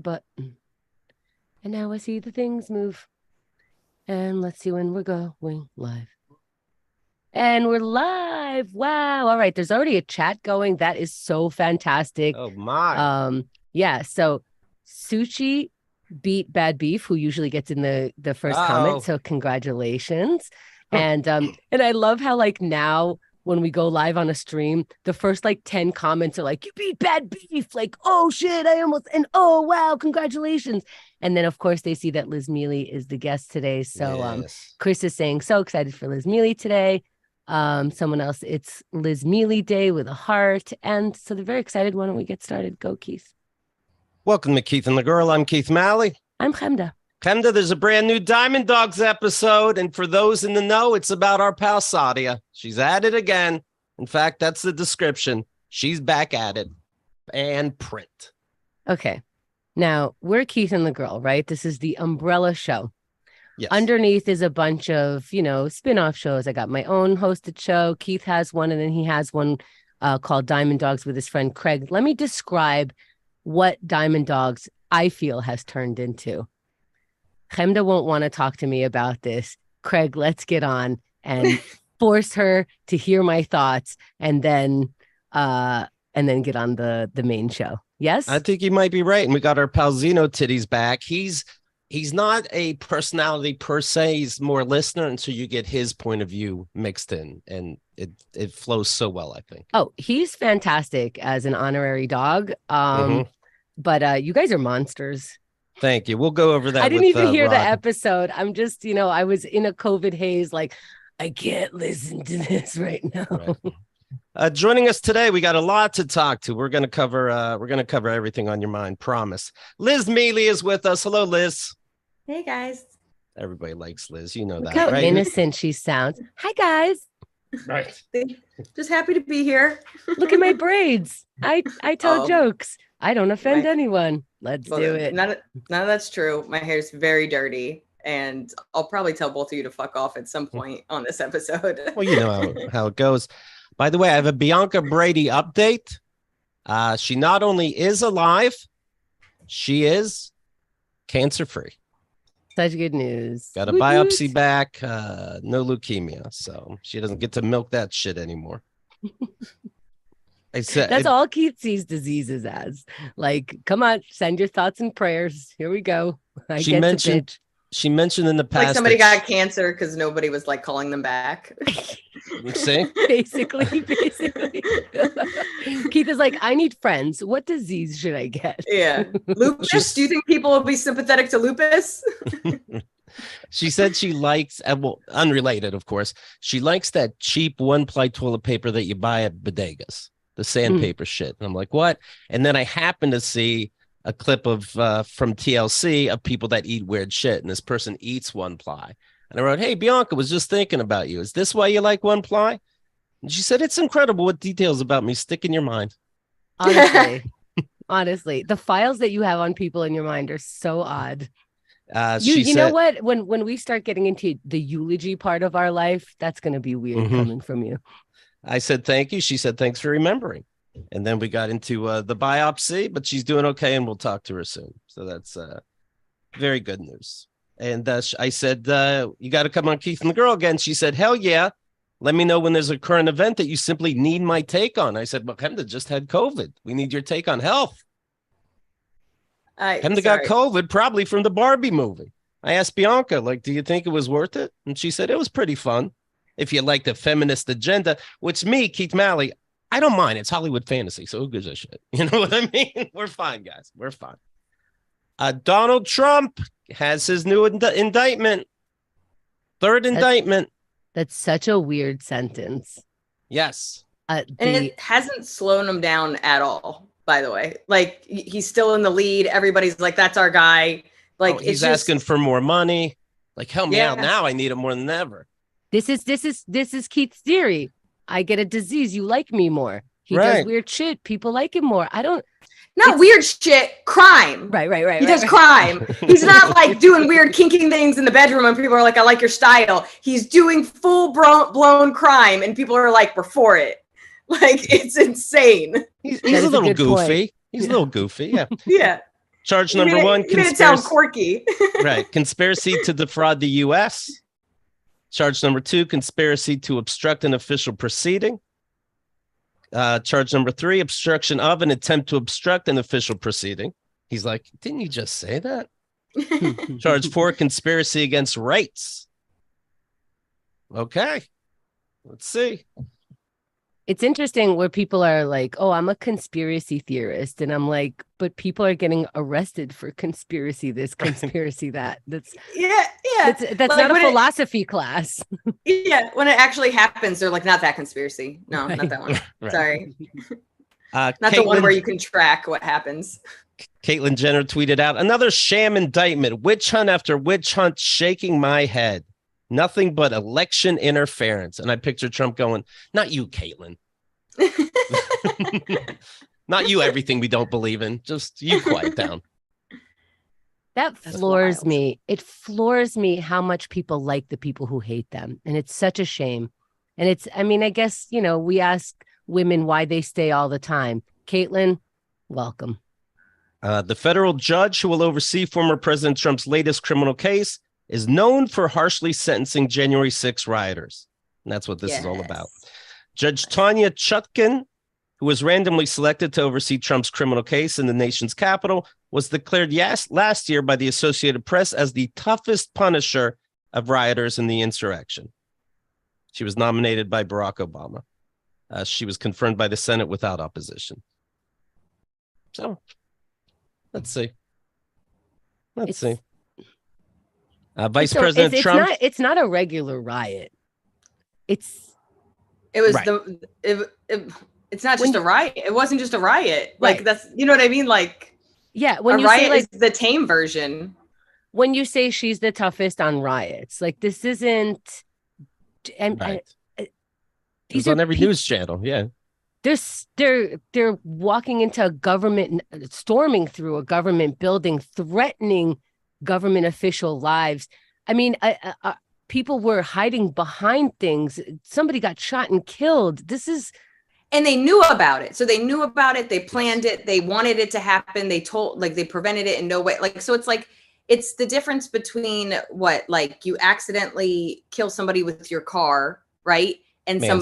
button. And now I see the things move. And let's see when we're going live. And we're live. Wow. All right. There's already a chat going. That is so fantastic. Oh, my. Yeah. So Sushi beat Bad Beef, who usually gets in the first comment. So congratulations. And I love how like now when we go live on a stream, the first like 10 comments are like, you beat Bad Beef. Like, oh shit, and oh wow, congratulations. And then of course they see that Liz Miele is the guest today. So Chris is saying so excited for Liz Miele today. Someone else, it's Liz Miele Day with a heart. And so they're very excited. Why don't we get started? Go, Keith. Welcome to Keith and the Girl. I'm Keith Malley. I'm Chemda. Chemda, there's a brand new Diamond Dogs episode. And for those in the know, it's about our pal Sadia. She's at it again. In fact, that's the description. She's back at it. And print. Okay. Now, we're Keith and the Girl, right? This is the umbrella show. Yes. Underneath is a bunch of, spin-off shows. I got my own hosted show. Keith has one, and then he has one called Diamond Dogs with his friend Craig. Let me describe what Diamond Dogs, I feel, has turned into. Chemda won't want to talk to me about this. Craig, let's get on and force her to hear my thoughts and then get on the main show. Yes? I think you might be right. And we got our pal Zeno Titties back. He's not a personality per se. He's more listener. And so you get his point of view mixed in. And it flows so well, I think. Oh, he's fantastic as an honorary dog. But you guys are monsters. Thank you. We'll go over that. I didn't even hear the episode. I'm just, I was in a COVID haze. Like, I can't listen to this right now. Right. Joining us today, we got a lot to talk to. We're going to cover everything on your mind. Promise. Liz Miele is with us. Hello, Liz. Hey, guys. Everybody likes Liz. You know that, how right? Innocent she sounds. Hi, guys. Right. Just happy to be here. Look at my braids. I tell jokes. I don't offend anyone. Let's do it. None of that's true. My hair's very dirty, and I'll probably tell both of you to fuck off at some point on this episode. Well, you know how it goes. By the way, I have a Bianca Brady update. She not only is alive, she is cancer-free. Such good news. Got a biopsy back, no leukemia, so she doesn't get to milk that shit anymore. That's all Keith sees diseases as. Like, come on, send your thoughts and prayers. Here we go. She mentioned in the past, like somebody got cancer because nobody was like calling them back. See, basically. Keith is like, I need friends. What disease should I get? Yeah, lupus. Do you think people will be sympathetic to lupus? She said she likes, well, unrelated, of course. She likes that cheap one-ply toilet paper that you buy at bodegas. The sandpaper shit. And I'm like, what? And then I happened to see a clip of from TLC of people that eat weird shit. And this person eats one ply. And I wrote, hey, Bianca, was just thinking about you. Is this why you like one ply? And she said, it's incredible what details about me stick in your mind. Honestly, the files that you have on people in your mind are so odd. You said, know what? When we start getting into the eulogy part of our life, that's going to be weird coming from you. I said, thank you. She said, thanks for remembering. And then we got into the biopsy, but she's doing okay. And we'll talk to her soon. So that's very good news. And I said, you got to come on Keith and the Girl again. She said, hell yeah. Let me know when there's a current event that you simply need my take on. I said, well, Chemda just had COVID. We need your take on health. Chemda got COVID probably from the Barbie movie. I asked Bianca, like, do you think it was worth it? And she said, it was pretty fun. If you like the feminist agenda, which me, Keith Malley, I don't mind. It's Hollywood fantasy, so who gives a shit? You know what I mean? We're fine, guys. We're fine. Donald Trump has his new indictment. Third indictment. That's such a weird sentence. Yes. And it hasn't slowed him down at all, by the way. Like, he's still in the lead. Everybody's like, that's our guy. Like, he's asking for more money. Like, help me out now. I need it more than ever. This is Keith's theory. I get a disease. You like me more. He does weird shit. People like him more. Not weird shit, crime. Right. He does crime. He's not like doing weird kinking things in the bedroom and people are like, I like your style. He's doing full blown crime and people are like, we're for it. Like, it's insane. He's a little goofy. He's a little goofy. Yeah. Yeah. Charge number one, you made it sound quirky. Right. Conspiracy to defraud the U.S. Charge number two, conspiracy to obstruct an official proceeding. Charge number three, obstruction of an attempt to obstruct an official proceeding. He's like, didn't you just say that? Charge four, conspiracy against rights. Okay. Let's see. It's interesting where people are like, oh, I'm a conspiracy theorist. And I'm like, but people are getting arrested for conspiracy this, conspiracy that. That's That's like, not a philosophy class. Yeah. When it actually happens, they're like, not that conspiracy. No, not that one. Right. Sorry. Not the one where you can track what happens. Caitlyn Jenner tweeted out, another sham indictment, witch hunt after witch hunt, shaking my head. Nothing but election interference. And I picture Trump going, not you, Caitlyn. Not you, everything we don't believe in. Just you quiet down. That floors me. It floors me how much people like the people who hate them. And it's such a shame. And it's, I mean, I guess, you know, we ask women why they stay all the time. Caitlyn, welcome. The federal judge who will oversee former President Trump's latest criminal case is known for harshly sentencing January 6 rioters. And that's what this is all about. Judge Tanya Chutkan, who was randomly selected to oversee Trump's criminal case in the nation's capital, was declared last year by the Associated Press as the toughest punisher of rioters in the insurrection. She was nominated by Barack Obama. She was confirmed by the Senate without opposition. So, let's see. Let's see. Vice President Trump. It's not a regular riot. It's not just a riot. It wasn't just a riot. Like that's, you know what I mean? Like, yeah, when you riot say is the tame version. When you say she's the toughest on riots, like this isn't. These on every news channel. Yeah. They're walking into a government, storming through a government building, threatening government official lives. I mean, people were hiding behind things. Somebody got shot and killed. And they knew about it. So they knew about it. They planned it. They wanted it to happen. They prevented it in no way. Like, so it's like, it's the difference between what, like you accidentally kill somebody with your car, right? And then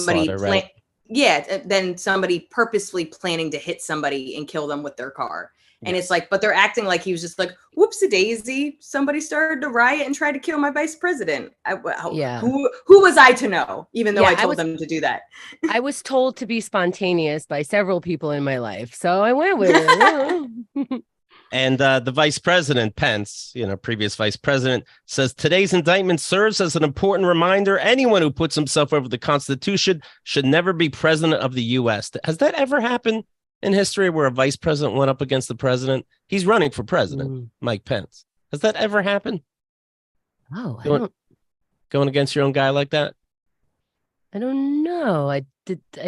somebody purposefully planning to hit somebody and kill them with their car. And it's like, but they're acting like he was just like, whoopsie-daisy, somebody started to riot and try to kill my vice president. Who was I to know, even though I told them to do that? I was told to be spontaneous by several people in my life, so I went with it. And the vice president, Pence, previous vice president, says today's indictment serves as an important reminder. Anyone who puts himself over the Constitution should never be president of the U.S. Has that ever happened in history where a vice president went up against the president? He's running for president, Mike Pence. Has that ever happened? Oh, going against your own guy like that? I don't know. I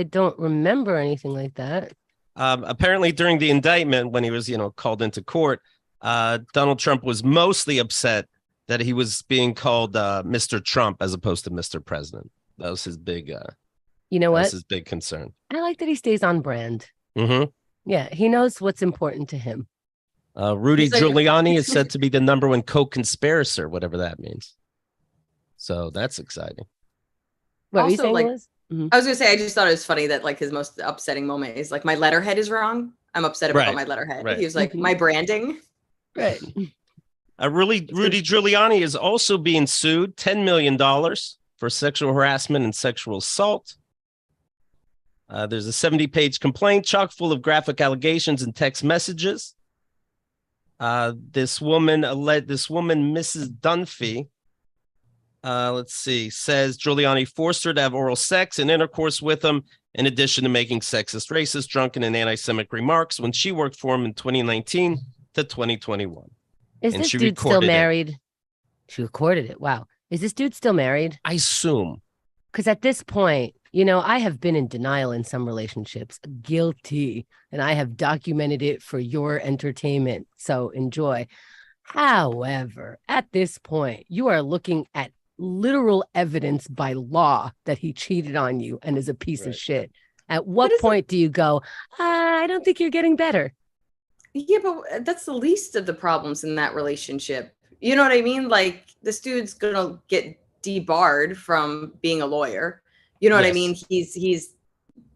don't remember anything like that. Apparently during the indictment, when he was, called into court, Donald Trump was mostly upset that he was being called Mr. Trump as opposed to Mr. President. That was his big, his big concern. I like that he stays on brand. Mm-hmm. Yeah, he knows what's important to him. Rudy Giuliani is said to be the number one co-conspirator, whatever that means. So that's exciting. What were you saying, Liz? Mm-hmm. I was gonna say, I just thought it was funny that like his most upsetting moment is like, my letterhead is wrong. I'm upset about my letterhead. Right. He was like, my branding. Right. Rudy Giuliani is also being sued $10 million for sexual harassment and sexual assault. There's a 70-page complaint chock full of graphic allegations and text messages. This woman, Mrs. Dunphy, says Giuliani forced her to have oral sex and intercourse with him, in addition to making sexist, racist, drunken, and anti-Semitic remarks when she worked for him in 2019 to 2021. Is this dude still married? She recorded it. Wow. Is this dude still married? I assume. Because at this point, I have been in denial in some relationships, guilty, and I have documented it for your entertainment. So enjoy. However, at this point, you are looking at literal evidence by law that he cheated on you and is a piece of shit. At what point do you go, I don't think you're getting better? Yeah, but that's the least of the problems in that relationship. You know what I mean? Like this dude's gonna get debarred from being a lawyer. You know what I mean? He's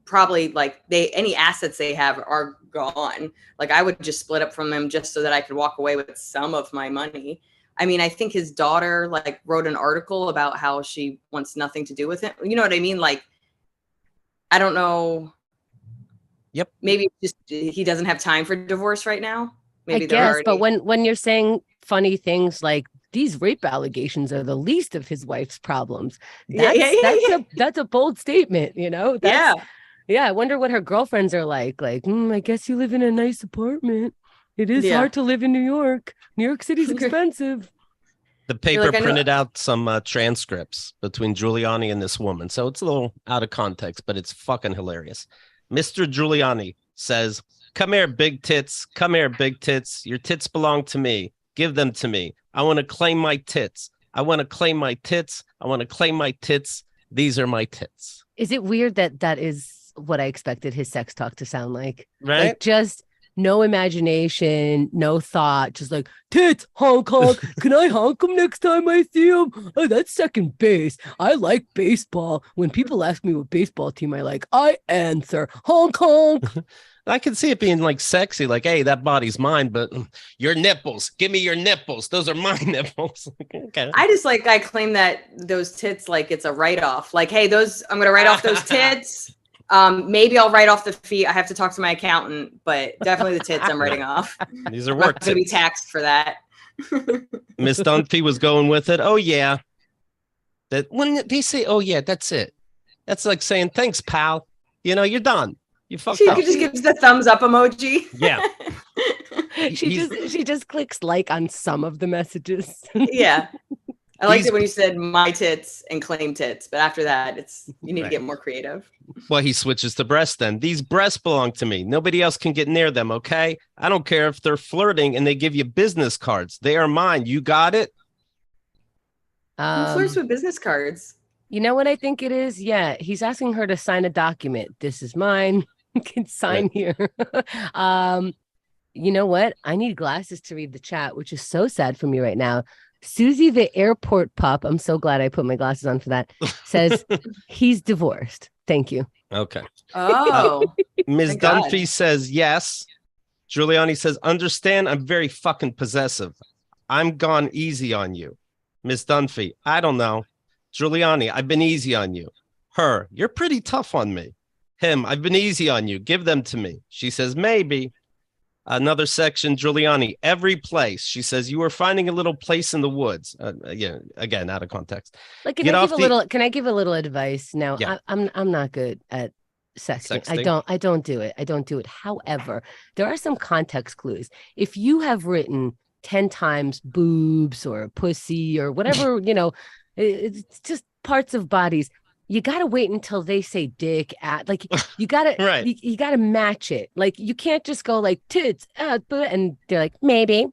probably like any assets they have are gone. Like I would just split up from them just so that I could walk away with some of my money. I mean, I think his daughter like wrote an article about how she wants nothing to do with him. You know what I mean? Like, I don't know. Yep. Maybe just he doesn't have time for divorce right now. Maybe I guess, but when you're saying funny things like these rape allegations are the least of his wife's problems, that's a bold statement, you know? Yeah, I wonder what her girlfriends are like. Like, I guess you live in a nice apartment. It is hard to live in New York. New York City's expensive. The paper printed out some transcripts between Giuliani and this woman. So it's a little out of context, but it's fucking hilarious. Mr. Giuliani says, "Come here, big tits. Come here, big tits. Your tits belong to me. Give them to me. I want to claim my tits. I want to claim my tits. I want to claim my tits. These are my tits." Is it weird that is what I expected his sex talk to sound like? Right? Like just no imagination, no thought, just like tits, honk honk. Can I honk him next time I see him? Oh, that's second base. I like baseball. When people ask me what baseball team I like, I answer honk honk. I can see it being like sexy, like, hey, that body's mine, but your nipples, give me your nipples. Those are my nipples. Okay. I claim that those tits, like it's a write-off. Like, hey, I'm going to write off those tits. Maybe I'll write off the fee. I have to talk to my accountant, but definitely the tits I'm writing off. These are work to be taxed for that. Miss Dunphy was going with it. Oh yeah. That when they say, oh yeah, that's it. That's like saying, thanks, pal. You know, you're done. You fucked up. She just gives the thumbs up emoji. Yeah. She just clicks like on some of the messages. Yeah. I liked it when you said my tits and claim tits, but after that, you need to get more creative. Well, he switches to breasts then. These breasts belong to me. Nobody else can get near them, okay? I don't care if they're flirting and they give you business cards. They are mine. You got it? Who flirts with business cards? You know what I think it is? Yeah, he's asking her to sign a document. This is mine. You can sign here. You know what? I need glasses to read the chat, which is so sad for me right now. Susie, the airport pup, I'm so glad I put my glasses on for that, says he's divorced. Thank you. Okay. Oh. Ms. Dunphy says yes. Giuliani says, understand, I'm very fucking possessive. I'm gone easy on you. Ms. Dunphy, I don't know. Giuliani, I've been easy on you. Her, you're pretty tough on me. Him, I've been easy on you. Give them to me. She says, maybe. Another section, Giuliani, every place. She says, you are finding a little place in the woods. Yeah, again, out of context. Like, can I give a little advice? Now, yeah. I'm not good at sexting. I don't do it. I don't do it. However, there are some context clues. If you have written 10 times boobs or pussy or whatever, you know, it's just parts of bodies. You got to wait until they say dick like you got to, right. you got to match it. Like you can't just go like tits, and they're like, maybe.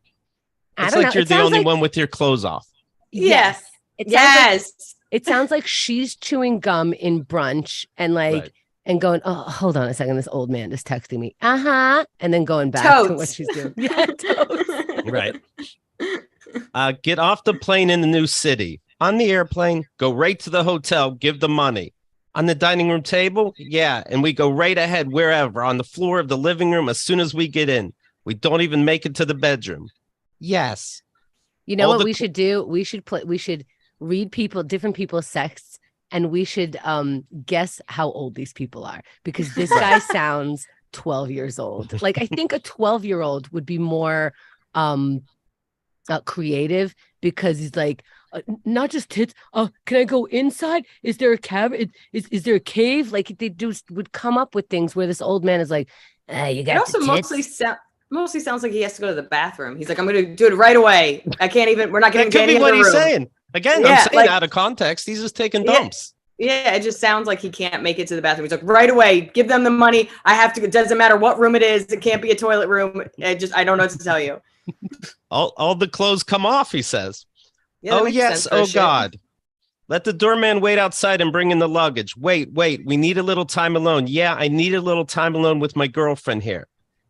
It's like you're the only one with your clothes off. Yes. It sounds like she's chewing gum in brunch and like, and going, oh, hold on a second. This old man is texting me. And then going back to what she's doing. Yeah, totes. Right. Get off the plane in the new city. On the airplane, go right to the hotel, give the money. On the dining room table, yeah, and we go right ahead wherever, on the floor of the living room as soon as we get in. We don't even make it to the bedroom. Yes. You know what we should do? We should read different people's sex, and we should guess how old these people are, because this guy sounds 12 years old. Like, I think a 12-year-old would be more creative, because he's like, not just tits. Can I go inside? Is there a cavern? Is there a cave? Like they would come up with things where this old man is like, you got. It also mostly sounds like he has to go to the bathroom. He's like, I'm going to do it right away. I can't even. We're not getting to any what he's saying. Again, I'm saying out of context. He's just taking dumps. Yeah, it just sounds like he can't make it to the bathroom. He's like, right away, give them the money. I have to. It doesn't matter what room it is. It can't be a toilet room. I don't know what to tell you. All the clothes come off, he says. Yeah, oh, yes. Oh, God. Let the doorman wait outside and bring in the luggage. Wait. We need a little time alone. Yeah, I need a little time alone with my girlfriend here.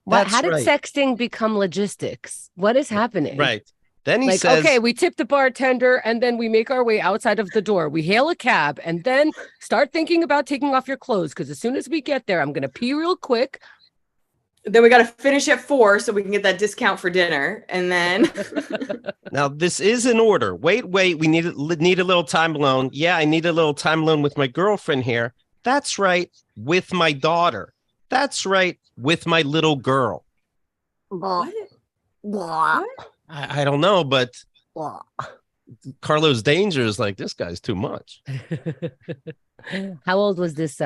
How did sexting become logistics? What is happening? Right. Then he like, says, okay, we tip the bartender and then we make our way outside of the door. We hail a cab and then start thinking about taking off your clothes. Because as soon as we get there, I'm going to pee real quick. Then we got to finish at 4 so we can get that discount for dinner. And then. Now, this is in order. Wait. We need a little time alone. Yeah, I need a little time alone with my girlfriend here. That's right. With my daughter. That's right. With my little girl. What? I don't know, but Carlos Danger is like, this guy's too much. How old was this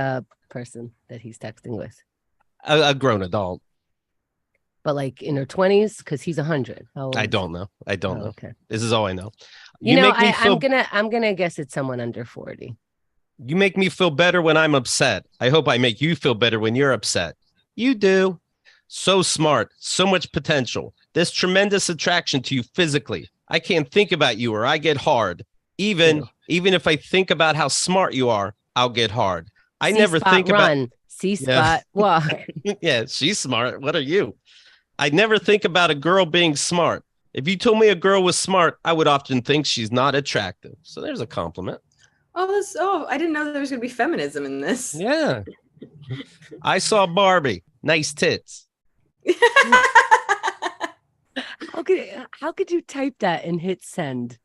person that he's texting with? A grown adult. But like in her 20s, because he's 100. I don't know. know. Okay. This is all I know. I'm gonna guess it's someone under 40. You make me feel better when I'm upset. I hope I make you feel better when you're upset. You do. So smart, so much potential. There's tremendous attraction to you physically. I can't think about you or I get hard. Even if I think about how smart you are, I'll get hard. I never think about C-spot walk. Yeah, she's smart. What are you? I never think about a girl being smart. If you told me a girl was smart, I would often think she's not attractive. So there's a compliment. I didn't know there was going to be feminism in this. Yeah. I saw Barbie. Nice tits. How could you type that and hit send?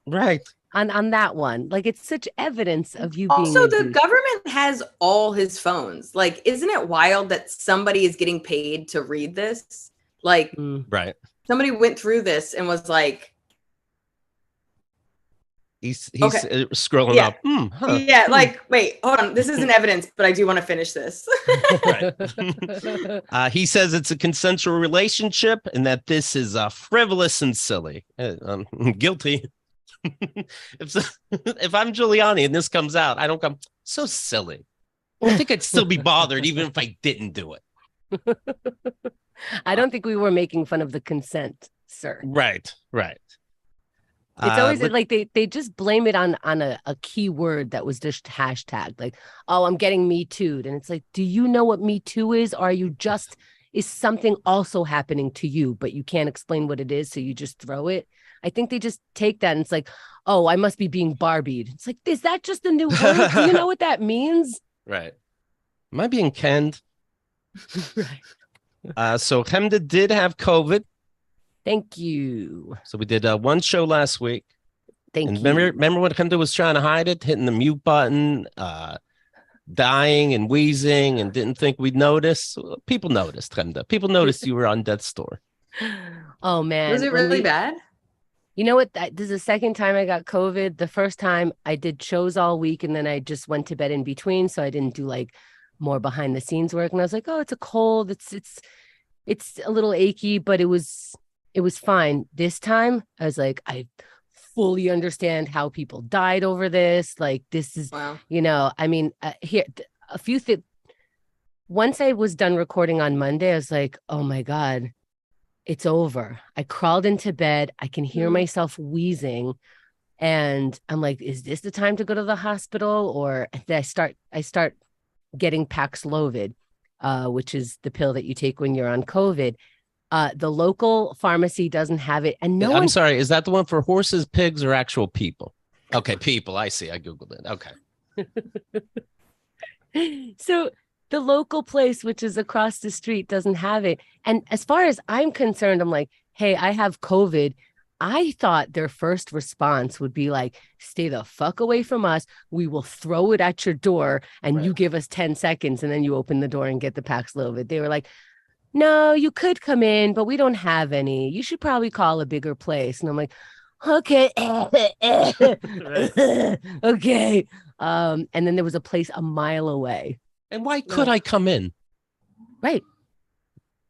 Right. On that one. Like, it's such evidence of you being also the government has all his phones. Like, isn't it wild that somebody is getting paid to read this? Like, right. Somebody went through this and was like, he's scrolling up. Yeah, like, wait, hold on. This isn't evidence, but I do want to finish this. Right. He says it's a consensual relationship and that this is frivolous and silly. I'm guilty. If I'm Giuliani and this comes out, I don't come so silly. I think I'd still be bothered even if I didn't do it. I don't think we were making fun of the consent, sir. Right. It's always like they just blame it on a key word that was just hashtag, like, oh, I'm getting Me Too'd. And it's like, do you know what Me Too is? Or is something also happening to you, but you can't explain what it is, so you just throw it? I think they just take that and it's like, oh, I must be being Barbied. It's like, is that just a new word? Do you know what that means? Right. Am I being kenned? Right. So Hemda did have COVID. Thank you. So we did one show last week. Thank you. Remember when Hemda was trying to hide it, hitting the mute button, dying and wheezing, and didn't think we'd notice? People noticed, Hemda. People noticed you were on death's door. Oh, man. Was it really bad? You know what? This is the second time I got COVID. The first time I did shows all week and then I just went to bed in between. So I didn't do like more behind the scenes work. And I was like, oh, it's a cold. It's a little achy, but it was fine. This time I was like, I fully understand how people died over this. Like, this is, wow. I mean, here, a few things. Once I was done recording on Monday, I was like, oh my God, it's over. I crawled into bed. I can hear myself wheezing. And I'm like, is this the time to go to the hospital? Or I start getting Paxlovid, which is the pill that you take when you're on COVID. The local pharmacy doesn't have it. And I'm sorry. Is that the one for horses, pigs, or actual people? Okay, people. I see. I Googled it. Okay. So the local place, which is across the street, doesn't have it. And as far as I'm concerned, I'm like, hey, I have COVID. I thought their first response would be like, stay the fuck away from us. We will throw it at your door and you give us 10 seconds and then you open the door and get the Paxlovid. They were like, no, you could come in, but we don't have any. You should probably call a bigger place. And I'm like, okay. Okay. And then there was a place a mile away. And why could I come in? Right.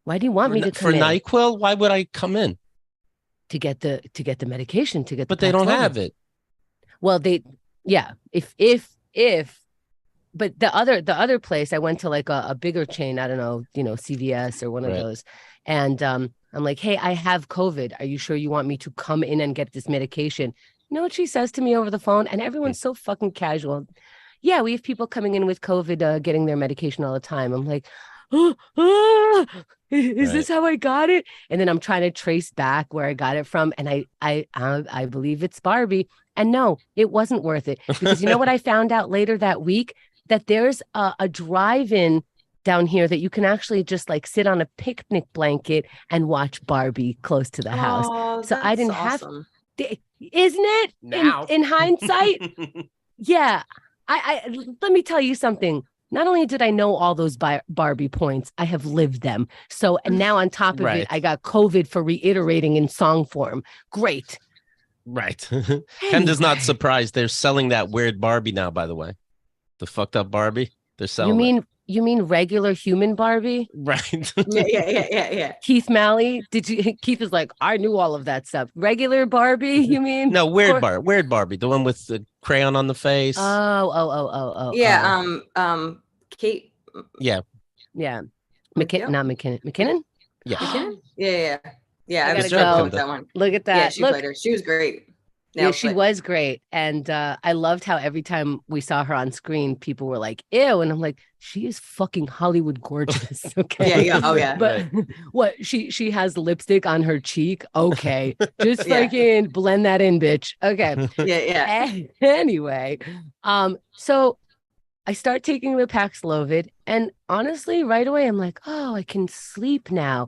Why do you want me to come in? For NyQuil, why would I come in? To get the medication, to get but they don't have it. Well, but the other place I went to, like a bigger chain, I don't know, CVS or one of those. And I'm like, hey, I have COVID. Are you sure you want me to come in and get this medication? You know what she says to me over the phone? And everyone's so fucking casual. Yeah, we have people coming in with COVID, getting their medication all the time. I'm like, Is this how I got it? And then I'm trying to trace back where I got it from. And I believe it's Barbie. And no, it wasn't worth it. Because you know what I found out later that week? That there's a drive-in down here that you can actually just like sit on a picnic blanket and watch Barbie close to the house. So I didn't awesome. have, isn't it? Now. In hindsight? Yeah. I let me tell you something. Not only did I know all those Barbie points, I have lived them. So, and now on top of it, I got COVID for reiterating in song form. Great. Right. Kenda's not surprised. They're selling that weird Barbie now, by the way. The fucked up Barbie. They're selling You mean regular human Barbie? Right. Yeah. Keith Malley, Keith is like, I knew all of that stuff. Regular Barbie, you mean? No, weird Barbie, the one with the crayon on the face. Oh. Yeah, Kate. Yeah. Not McKinnon. McKinnon? Yeah. McKinnon? Yeah. I was gotta with that one. Look at that. Yeah, she played her. She was great. Yeah, she was great. And I loved how every time we saw her on screen, people were like, ew. And I'm like, she is fucking Hollywood gorgeous. Okay. Yeah. Oh, yeah. But what? She has lipstick on her cheek. Okay. Just fucking blend that in, bitch. Okay. Yeah. Anyway, so I start taking the Paxlovid. And honestly, right away, I'm like, oh, I can sleep now.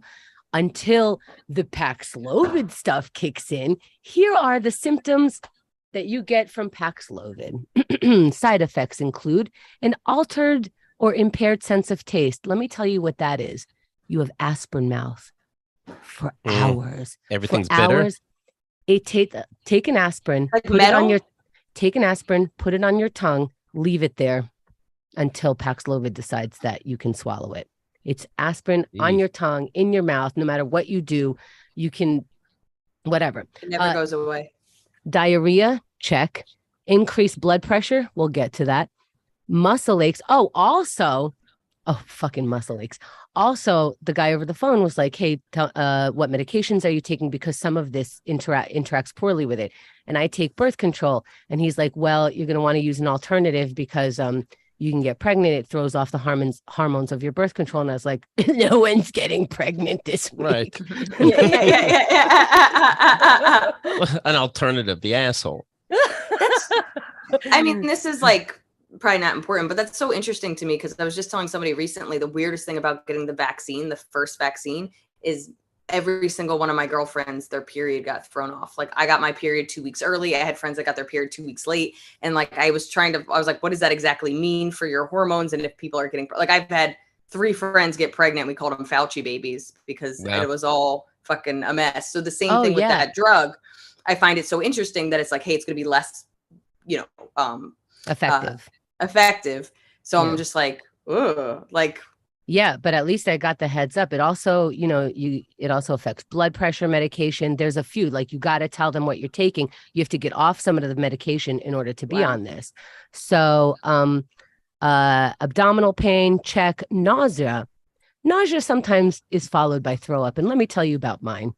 Until the Paxlovid stuff kicks in. Here are the symptoms that you get from Paxlovid. Side effects include an altered or impaired sense of taste. Let me tell you what that is. You have aspirin mouth for hours. Everything's bitter. Take an aspirin, like put metal? take an aspirin, put it on your tongue, leave it there until Paxlovid decides that you can swallow it. It's aspirin on your tongue, in your mouth. No matter what you do, you can, whatever. It never goes away. Diarrhea, check. Increased blood pressure, we'll get to that. Muscle aches. Fucking muscle aches. Also, the guy over the phone was like, hey, what medications are you taking? Because some of this interacts poorly with it. And I take birth control. And he's like, well, you're going to want to use an alternative because you can get pregnant. It throws off the hormones of your birth control. And I was like, no one's getting pregnant this week. Right. An alternative, the asshole. I mean, this is like probably not important, but that's so interesting to me because I was just telling somebody recently the weirdest thing about getting the vaccine, the first vaccine, is every single one of my girlfriends, their period got thrown off. Like I got my period 2 weeks early. I had friends that got their period 2 weeks late. And like, I was like, what does that exactly mean for your hormones? And if people are getting, like I've had 3 friends get pregnant. We called them Fauci babies because it was all fucking a mess. So the same thing with that drug. I find it so interesting that it's like, hey, it's going to be less, effective. So I'm just like, ugh, like, yeah, but at least I got the heads up. It also, it also affects blood pressure medication. There's a few, like you got to tell them what you're taking. You have to get off some of the medication in order to be on this. So, abdominal pain, check. Nausea sometimes is followed by throw up. And let me tell you about mine.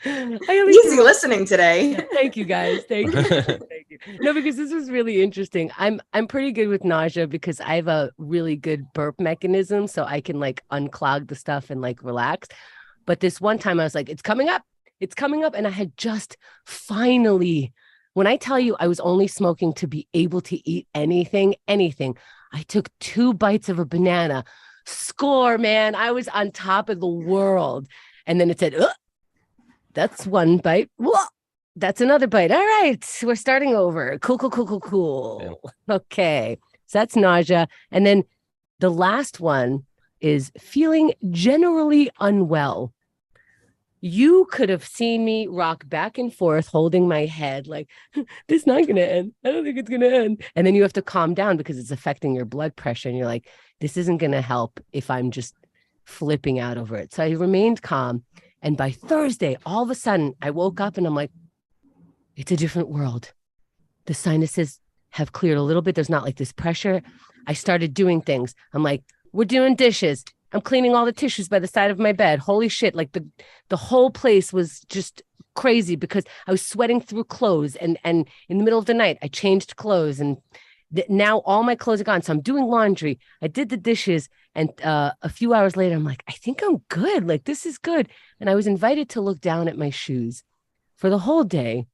Easy listening today. Thank you, guys. Thank you. Thank you. No, because this was really interesting. I'm pretty good with nausea because I have a really good burp mechanism, so I can like unclog the stuff and like relax. But this one time I was like, it's coming up, and I had just finally. When I tell you I was only smoking to be able to eat anything, I took 2 bites of a banana. Score, man! I was on top of the world, and then it said, ugh. That's 1 bite. Whoa, that's another bite. All right, we're starting over. Cool. Yeah. Okay, so that's nausea. And then the last one is feeling generally unwell. You could have seen me rock back and forth holding my head like, this is not going to end. I don't think it's going to end. And then you have to calm down because it's affecting your blood pressure. And you're like, this isn't going to help if I'm just flipping out over it. So I remained calm. And by Thursday, all of a sudden, I woke up and I'm like, it's a different world. The sinuses have cleared a little bit. There's not like this pressure. I started doing things. I'm like, we're doing dishes. I'm cleaning all the tissues by the side of my bed. Holy shit. Like the whole place was just crazy because I was sweating through clothes. And in the middle of the night, I changed clothes. And now all my clothes are gone. So I'm doing laundry. I did the dishes. And a few hours later, I'm like, I think I'm good. Like, this is good. And I was invited to look down at my shoes. For the whole day,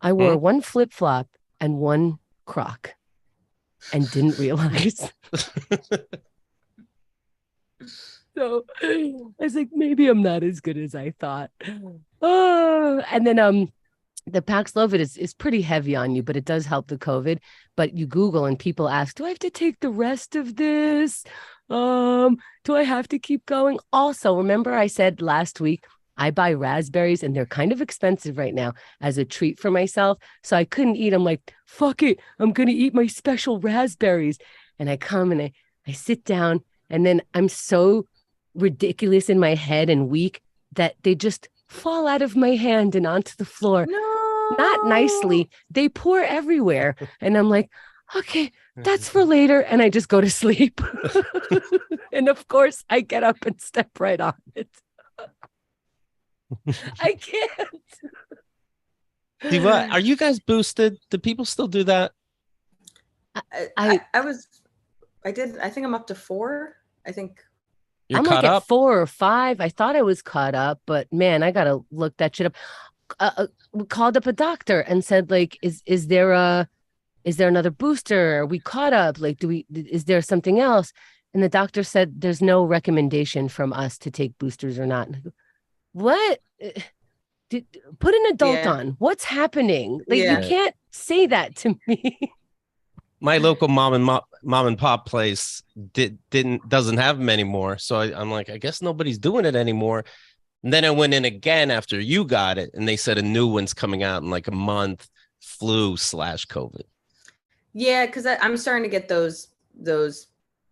I wore one flip-flop and one Croc and didn't realize. So I was like, maybe I'm not as good as I thought. Oh, and then the Paxlovid is pretty heavy on you, but it does help the COVID. But you Google and people ask, do I have to take the rest of this? Do I have to keep going? Also, remember I said last week, I buy raspberries and they're kind of expensive right now as a treat for myself. So I couldn't eat. I'm like, fuck it. I'm going to eat my special raspberries. And I come and I sit down, and then I'm so ridiculous in my head and weak that they just fall out of my hand and onto the floor. No. Not nicely. They pour everywhere. And I'm like, okay, that's for later. And I just go to sleep. And of course, I get up and step right on it. I can't. Diva, are you guys boosted? Do people still do that? I think I'm up to 4. I think You're I'm caught like up? at 4 or 5. I thought I was caught up, but man, I gotta look that shit up. We called up a doctor and said, like, is there another booster? Are we caught up? Like, is there something else? And the doctor said there's no recommendation from us to take boosters or not. What? Put an adult on. What's happening? Like, you can't say that to me. My local mom and pop place doesn't have them anymore. So I'm like, I guess nobody's doing it anymore. And then I went in again after you got it, and they said a new one's coming out in like a month, flu/COVID. Yeah, because I'm starting to get those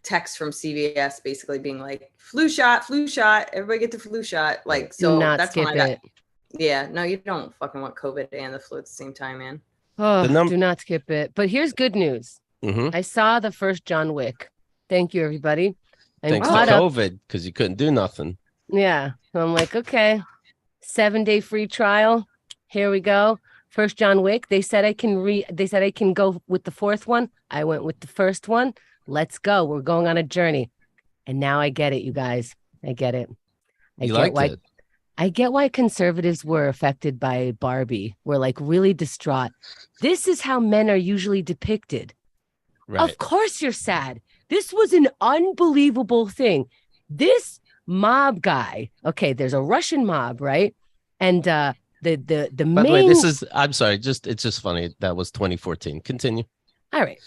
texts from CVS basically being like, flu shot, everybody get the flu shot. Like, so that's when I got. Yeah, no, you don't fucking want COVID and the flu at the same time, man. Oh, do not skip it. But here's good news. I saw the first John Wick. Thank you, everybody. Thanks to COVID, because you couldn't do nothing. Yeah. So I'm like, okay, 7-day free trial. Here we go. First John Wick. They said I can go with the fourth one. I went with the first one. Let's go. We're going on a journey. And now I get it, you guys. I get it. I get why conservatives were affected by Barbie. We're like really distraught. This is how men are usually depicted. Right. Of course you're sad. This was an unbelievable thing. This mob guy. Okay, there's a Russian mob, right? And the By the way, I'm sorry, it's just funny. That was 2014. Continue. All right.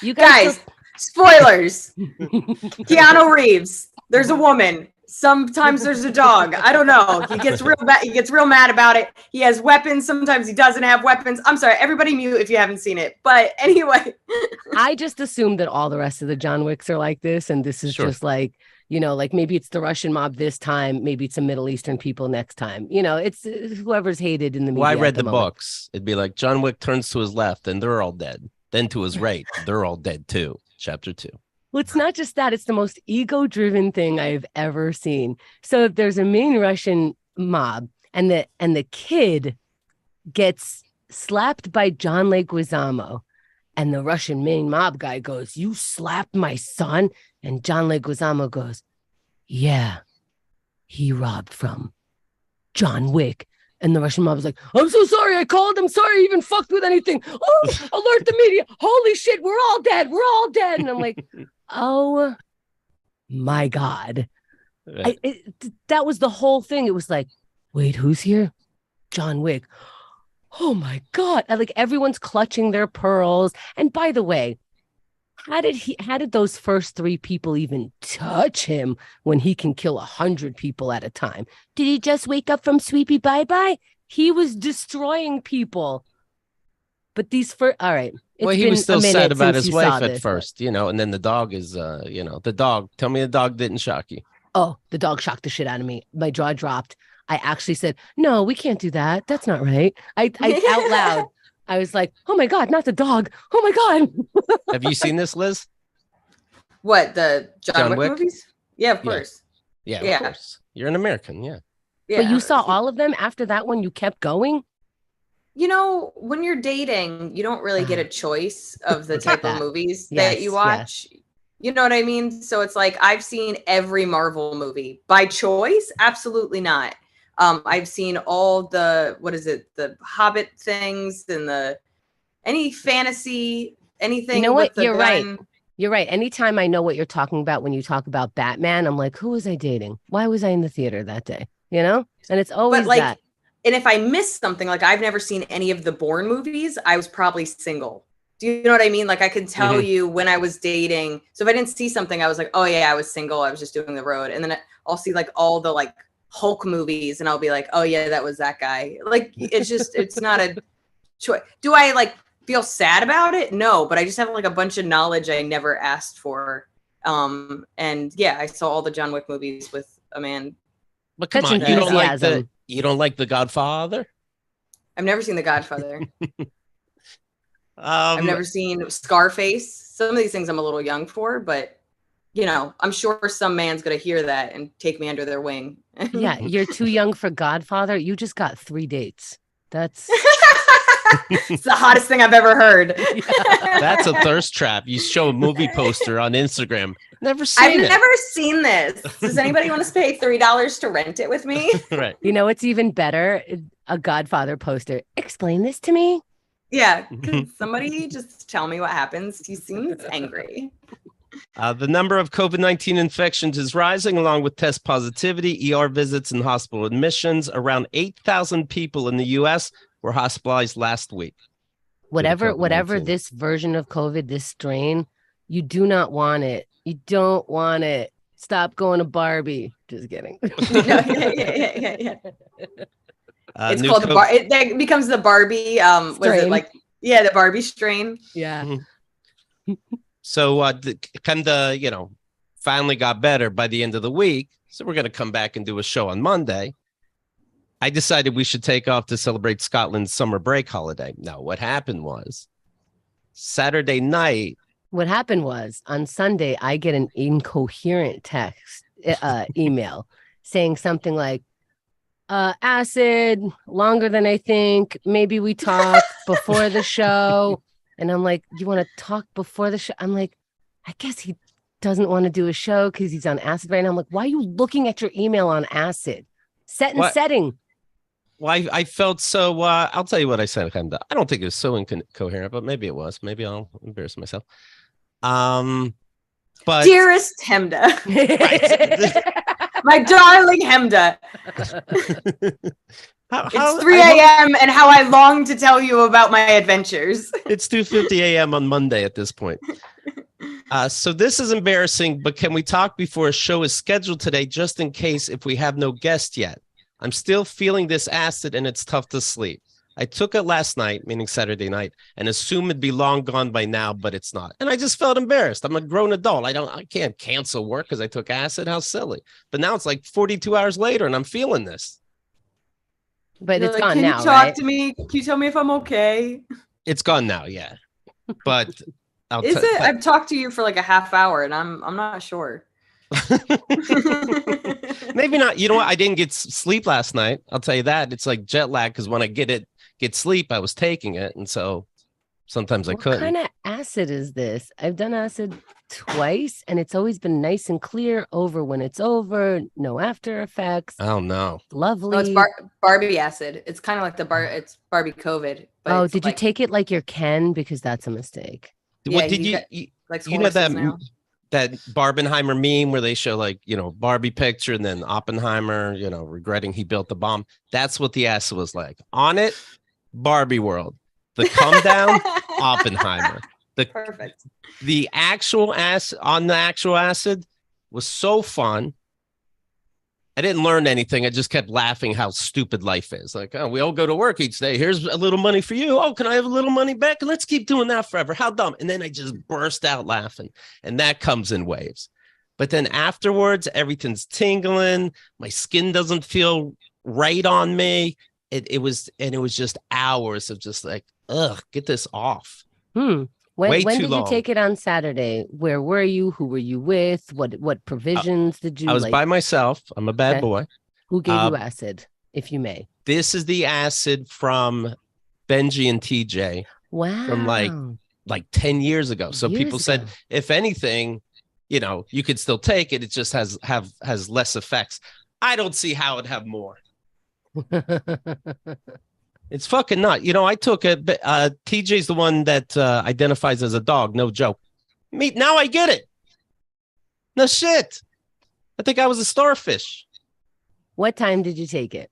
You guys, spoilers. Keanu Reeves. There's a woman. Sometimes there's a dog. I don't know. He gets real mad about it. He has weapons. Sometimes he doesn't have weapons. I'm sorry. Everybody mute if you haven't seen it. But anyway. I just assumed that all the rest of the John Wicks are like this. And this is just like, like maybe it's the Russian mob this time. Maybe it's some Middle Eastern people next time. It's whoever's hated in the media. Well, I read the books. It'd be like John Wick turns to his left and they're all dead. Then to his right, they're all dead too. Chapter 2. Well, it's not just that. It's the most ego-driven thing I've ever seen. So there's a main Russian mob, and the kid gets slapped by John Leguizamo. And the Russian main mob guy goes, "You slapped my son?" And John Leguizamo goes, "Yeah, he robbed from John Wick." And the Russian mob was like, "I'm so sorry. I called. I'm sorry I even fucked with anything. Oh, alert the media. Holy shit, we're all dead. We're all dead." And I'm like, oh my God. Right. That was the whole thing. It was like, wait, who's here? John Wick. Oh my God. Like everyone's clutching their pearls. And by the way, how did those first 3 people even touch him when he can kill 100 people at a time? Did he just wake up from Sweepy Bye-Bye? He was destroying people. But all right. Well, he was still sad about his wife at first, and then the dog is, the dog. Tell me the dog didn't shock you. Oh, the dog shocked the shit out of me. My jaw dropped. I actually said, "No, we can't do that. That's not right." I out loud. I was like, "Oh my God, not the dog. Oh my God." Have you seen this, Liz? What, the John Wick movies? Yeah, of course. Yeah, of course. You're an American, yeah. But you saw all of them after that one? You kept going? When you're dating, you don't really get a choice of the type of movies that you watch. Yes. You know what I mean? So it's like, I've seen every Marvel movie by choice. Absolutely not. I've seen all the Hobbit things and any fantasy, anything. You know what? You're right. You're right. Anytime I know what you're talking about when you talk about Batman, I'm like, who was I dating? Why was I in the theater that day? And it's always that. And if I miss something, like I've never seen any of the Bourne movies, I was probably single. Do you know what I mean? Like I could tell you when I was dating. So if I didn't see something, I was like, oh yeah, I was single. I was just doing the road. And then I'll see like all the like Hulk movies and I'll be like, oh yeah, that was that guy. Like it's not a choice. Do I like feel sad about it? No, but I just have like a bunch of knowledge I never asked for. And yeah, I saw all the John Wick movies with a man. But come on, you don't like The Godfather? I've never seen The Godfather. I've never seen Scarface. Some of these things I'm a little young for, but I'm sure some man's gonna hear that and take me under their wing. Yeah, you're too young for Godfather. You just got 3 dates. That's it's the hottest thing I've ever heard. Yeah. That's a thirst trap. You show a movie poster on Instagram. I've never seen this. Does anybody want to pay $3 to rent it with me? Right. It's even better. A Godfather poster. Explain this to me. Yeah. Somebody just tell me what happens. He seems angry. The number of COVID-19 infections is rising along with test positivity, ER visits, and hospital admissions. Around 8,000 people in the U.S. were hospitalized last week. Whatever this version of COVID, this strain, you do not want it. You don't want it. Stop going to Barbie. Just kidding. Yeah. It's called it becomes the Barbie. Was it like, the Barbie strain? Yeah. So finally got better by the end of the week. So we're going to come back and do a show on Monday. I decided we should take off to celebrate Scotland's summer break holiday. Now, what happened was Saturday night. What happened was on Sunday, I get an incoherent text email saying something like, acid, longer than I think. Maybe we talk before the show. And I'm like, you want to talk before the show? I'm like, I guess he doesn't want to do a show because he's on acid right now. I'm like, why are you looking at your email on acid? Setting. Well, I felt so, I'll tell you what I said, Hemda. I don't think it was so incoherent, but maybe it was. Maybe I'll embarrass myself. But dearest Hemda. My darling Hemda. It's 3 a.m. and how I long to tell you about my adventures. It's 2:50 a.m. on Monday at this point. So this is embarrassing, but can we talk before a show is scheduled today, just in case if we have no guest yet? I'm still feeling this acid and it's tough to sleep. I took it last night, meaning Saturday night, and assumed it'd be long gone by now, but it's not. And I just felt embarrassed. I'm a grown adult. I can't cancel work because I took acid. How silly. But now it's like 42 hours later and I'm feeling this. But it's gone now, Can you talk to me? Can you tell me if I'm okay? It's gone now, yeah. But I've talked to you for like a half hour and I'm not sure. Maybe not. You know what? I didn't get sleep last night. I'll tell you that. It's like jet lag because when I get sleep, I was taking it. And so sometimes I couldn't. What kind of acid is this? I've done acid twice and it's always been nice and clear over when it's over. No after effects. Oh, no. Lovely. No, it's Barbie acid. It's kind of like it's Barbie COVID. But did you take it like your Ken? Because that's a mistake. What did you know that Barbenheimer meme where they show Barbie picture and then Oppenheimer, regretting he built the bomb. That's what the acid was like. On it, Barbie world. The come down, Oppenheimer. Perfect. The actual acid was so fun. I didn't learn anything. I just kept laughing how stupid life is. Like, oh, we all go to work each day. Here's a little money for you. Oh, can I have a little money back? And let's keep doing that forever. How dumb. And then I just burst out laughing. And that comes in waves. But then afterwards, everything's tingling. My skin doesn't feel right on me. It was just hours of just like, ugh, get this off. When did you take it on Saturday? Where were you? Who were you with? What provisions did you? I was by myself. I'm a bad boy. Who gave you acid, if you may? This is the acid from Benji and TJ Wow. from like 10 years ago. So people said, if anything, you could still take it. It just has less effects. I don't see how it'd have more. It's fucking nut. I took it. TJ's the one that identifies as a dog. No joke. Now I get it. No shit. I think I was a starfish. What time did you take it?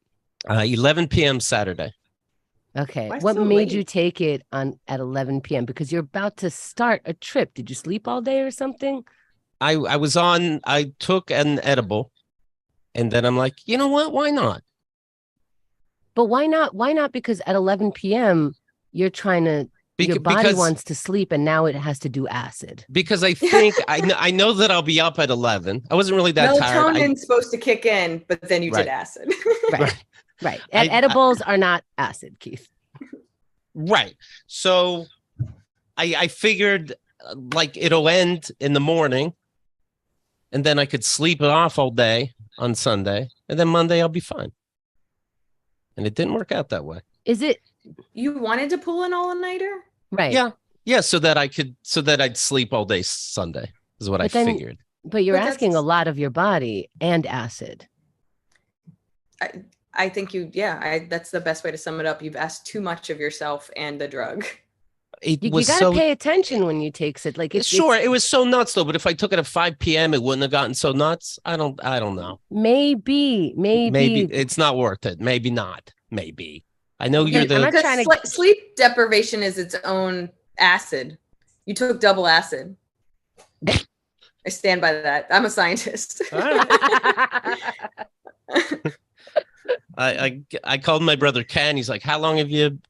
11 p.m. Saturday. Okay. What made you take it at 11 p.m.? Because you're about to start a trip. Did you sleep all day or something? I took an edible, and then I'm like, you know what? Why not? But why not? Why not? Because at 11 p.m., your body wants to sleep, and now it has to do acid. Because I think I know that I'll be up at 11. I wasn't really that tired. Melatonin's supposed to kick in, but then you did acid. Right. And edibles are not acid, Keith. Right. So I figured like it'll end in the morning, and then I could sleep it off all day on Sunday, and then Monday I'll be fine. And it didn't work out that way. Is it? You wanted to pull an all-nighter? Right. Yeah. So that I'd sleep all day Sunday is what I figured. But you're asking a lot of your body and acid. I think that's the best way to sum it up. You've asked too much of yourself and the drug. You gotta pay attention when you take it. Like it was so nuts though. But if I took it at 5 p.m., it wouldn't have gotten so nuts. I don't know. Maybe it's not worth it. Maybe not. Maybe. I know you're sleep deprivation is its own acid. You took double acid. I stand by that. I'm a scientist. I called my brother Ken. He's like, how long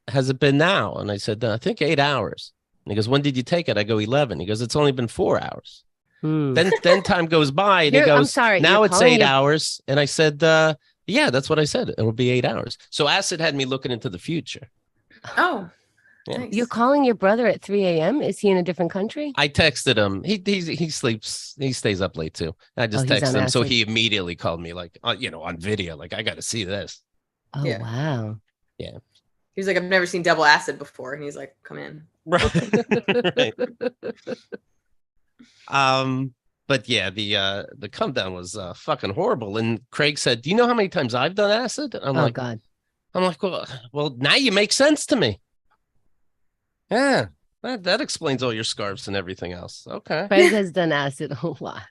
has it been now? And I said, I think 8 hours. And he goes, when did you take it? I go 11. He goes, it's only been 4 hours. Then time goes by and he goes, I'm sorry, now it's 8 hours. And I said, yeah, that's what I said. It'll be 8 hours. So acid had me looking into the future. Oh, yeah. Nice. You're calling your brother at 3 a.m.? Is he in a different country? I texted him. He sleeps. He stays up late too. I just texted him. So he immediately called me like, on video. Like, I got to see this. Oh, yeah. Wow. Yeah. He was like, I've never seen double acid before. And he's like, come in. Right. But yeah, the come down was fucking horrible. And Craig said, do you know how many times I've done acid? I'm like, God. I'm like, well, now you make sense to me. Yeah, that explains all your scarves and everything else. Okay. Craig has done acid a lot.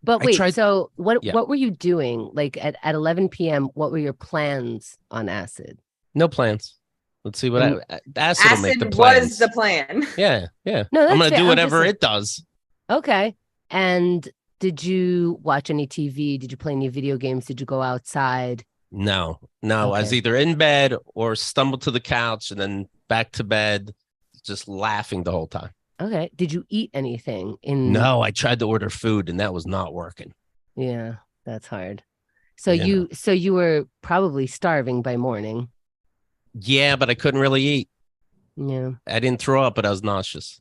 But wait, so what were you doing? Like at 11 p.m., what were your plans on acid? No plans. Let's see what acid will make the plans. Was the plan. Yeah. No, I'm going to do whatever it does. Okay. And did you watch any TV? Did you play any video games? Did you go outside? No. Okay. I was either in bed or stumbled to the couch and then back to bed, just laughing the whole time. Okay. Did you eat anything? No, I tried to order food and that was not working. Yeah, that's hard. So you were probably starving by morning. Yeah, but I couldn't really eat. Yeah. I didn't throw up, but I was nauseous.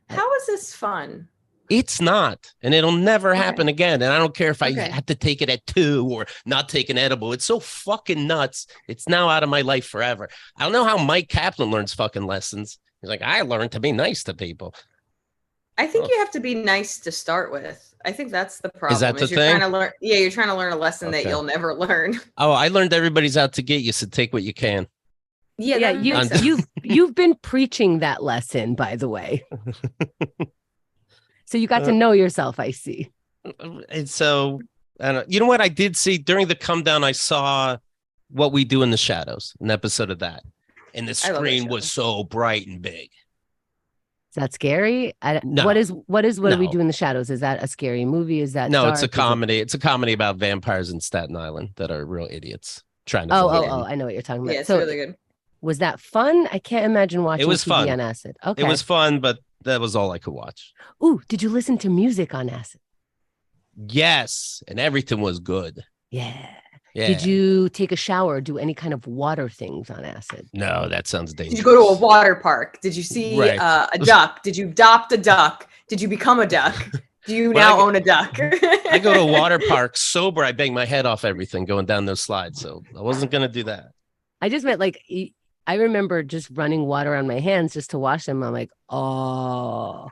How is this fun? It's not, and it'll never happen again. And I don't care if I have to take it at 2 or not take an edible. It's so fucking nuts. It's now out of my life forever. I don't know how Mike Kaplan learns fucking lessons. He's like, I learned to be nice to people. I think you have to be nice to start with. I think that's the problem. Is that the thing? You're trying to learn a lesson that you'll never learn. Oh, I learned everybody's out to get you, so take what you can. Yeah, you've been preaching that lesson, by the way. So you got to know yourself, I see. And so, you know what I did see during the come down? I saw What We Do in the Shadows, an episode of that, and the screen was so bright and big. Is that scary? No. What do we do in the shadows? Is that a scary movie? Is that dark? It's a comedy. It's a comedy about vampires in Staten Island that are real idiots trying to. I know what you're talking about. Yeah, it's really good. Was that fun? I can't imagine watching TV on acid. Okay, it was fun, but that was all I could watch. Ooh, did you listen to music on acid? Yes, and everything was good. Yeah. Did you take a shower or do any kind of water things on acid? No, that sounds dangerous. Did you go to a water park? Did you see a duck? Did you adopt a duck? Did you become a duck? Do you now own a duck? I go to a water park sober. I bang my head off everything going down those slides. So I wasn't going to do that. I just meant like I remember just running water on my hands just to wash them. I'm like, oh,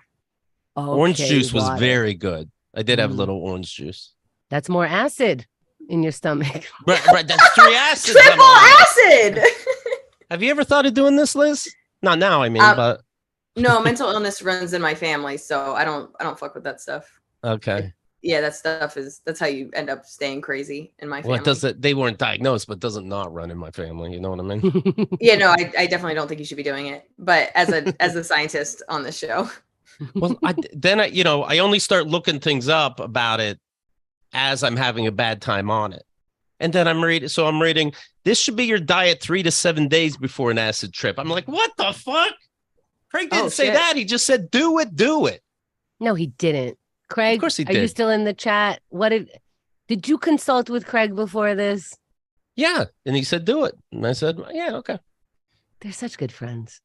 Orange okay, juice was water. very good. I did have a little orange juice. That's more acid in your stomach. Right. That's 3 acids. Triple acid. Have you ever thought of doing this, Liz? Not now, I mean, but no, mental illness runs in my family, so I don't fuck with that stuff. Okay. That stuff that's how you end up staying crazy in my family. Well, they weren't diagnosed, but doesn't not run in my family. You know what I mean? Yeah, no, I definitely don't think you should be doing it. But as a scientist on the show. Well, I only start looking things up about it as I'm having a bad time on it. And then I'm reading, this should be your diet 3 to 7 days before an acid trip. I'm like, what the fuck? Craig didn't say that. He just said, do it. No, he didn't. Craig, of course he did. Are you still in the chat? Did you consult with Craig before this? Yeah. And he said, do it. And I said, yeah, okay. They're such good friends.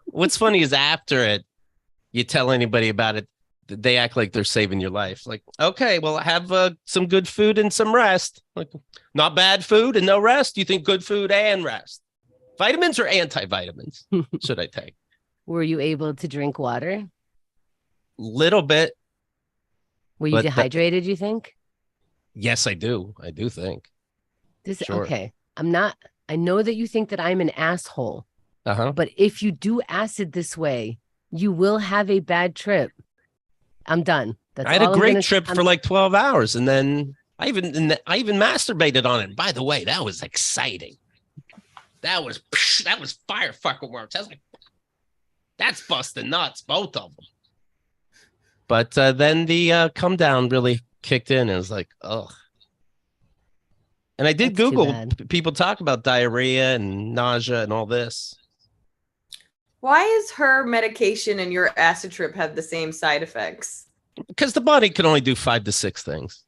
What's funny is after it, you tell anybody about it, they act like they're saving your life. Like, okay, well, have some good food and some rest. Like, not bad food and no rest. You think good food and rest? Vitamins or antivitamins should I take? Were you able to drink water? Little bit. Were you dehydrated, you think? Yes, I do. I do think. Sure. Okay. I know that you think that I'm an asshole. But if you do acid this way, you will have a bad trip. I'm done. I had a great trip for like 12 hours, and then I even masturbated on it. By the way, that was exciting. That was fire fucking works. I was like, that's busting nuts, both of them. But then the come down really kicked in. And it was like, ugh. And I did Google people talk about diarrhea and nausea and all this. Why is her medication and your acid trip have the same side effects? Because the body can only do 5 to 6 things.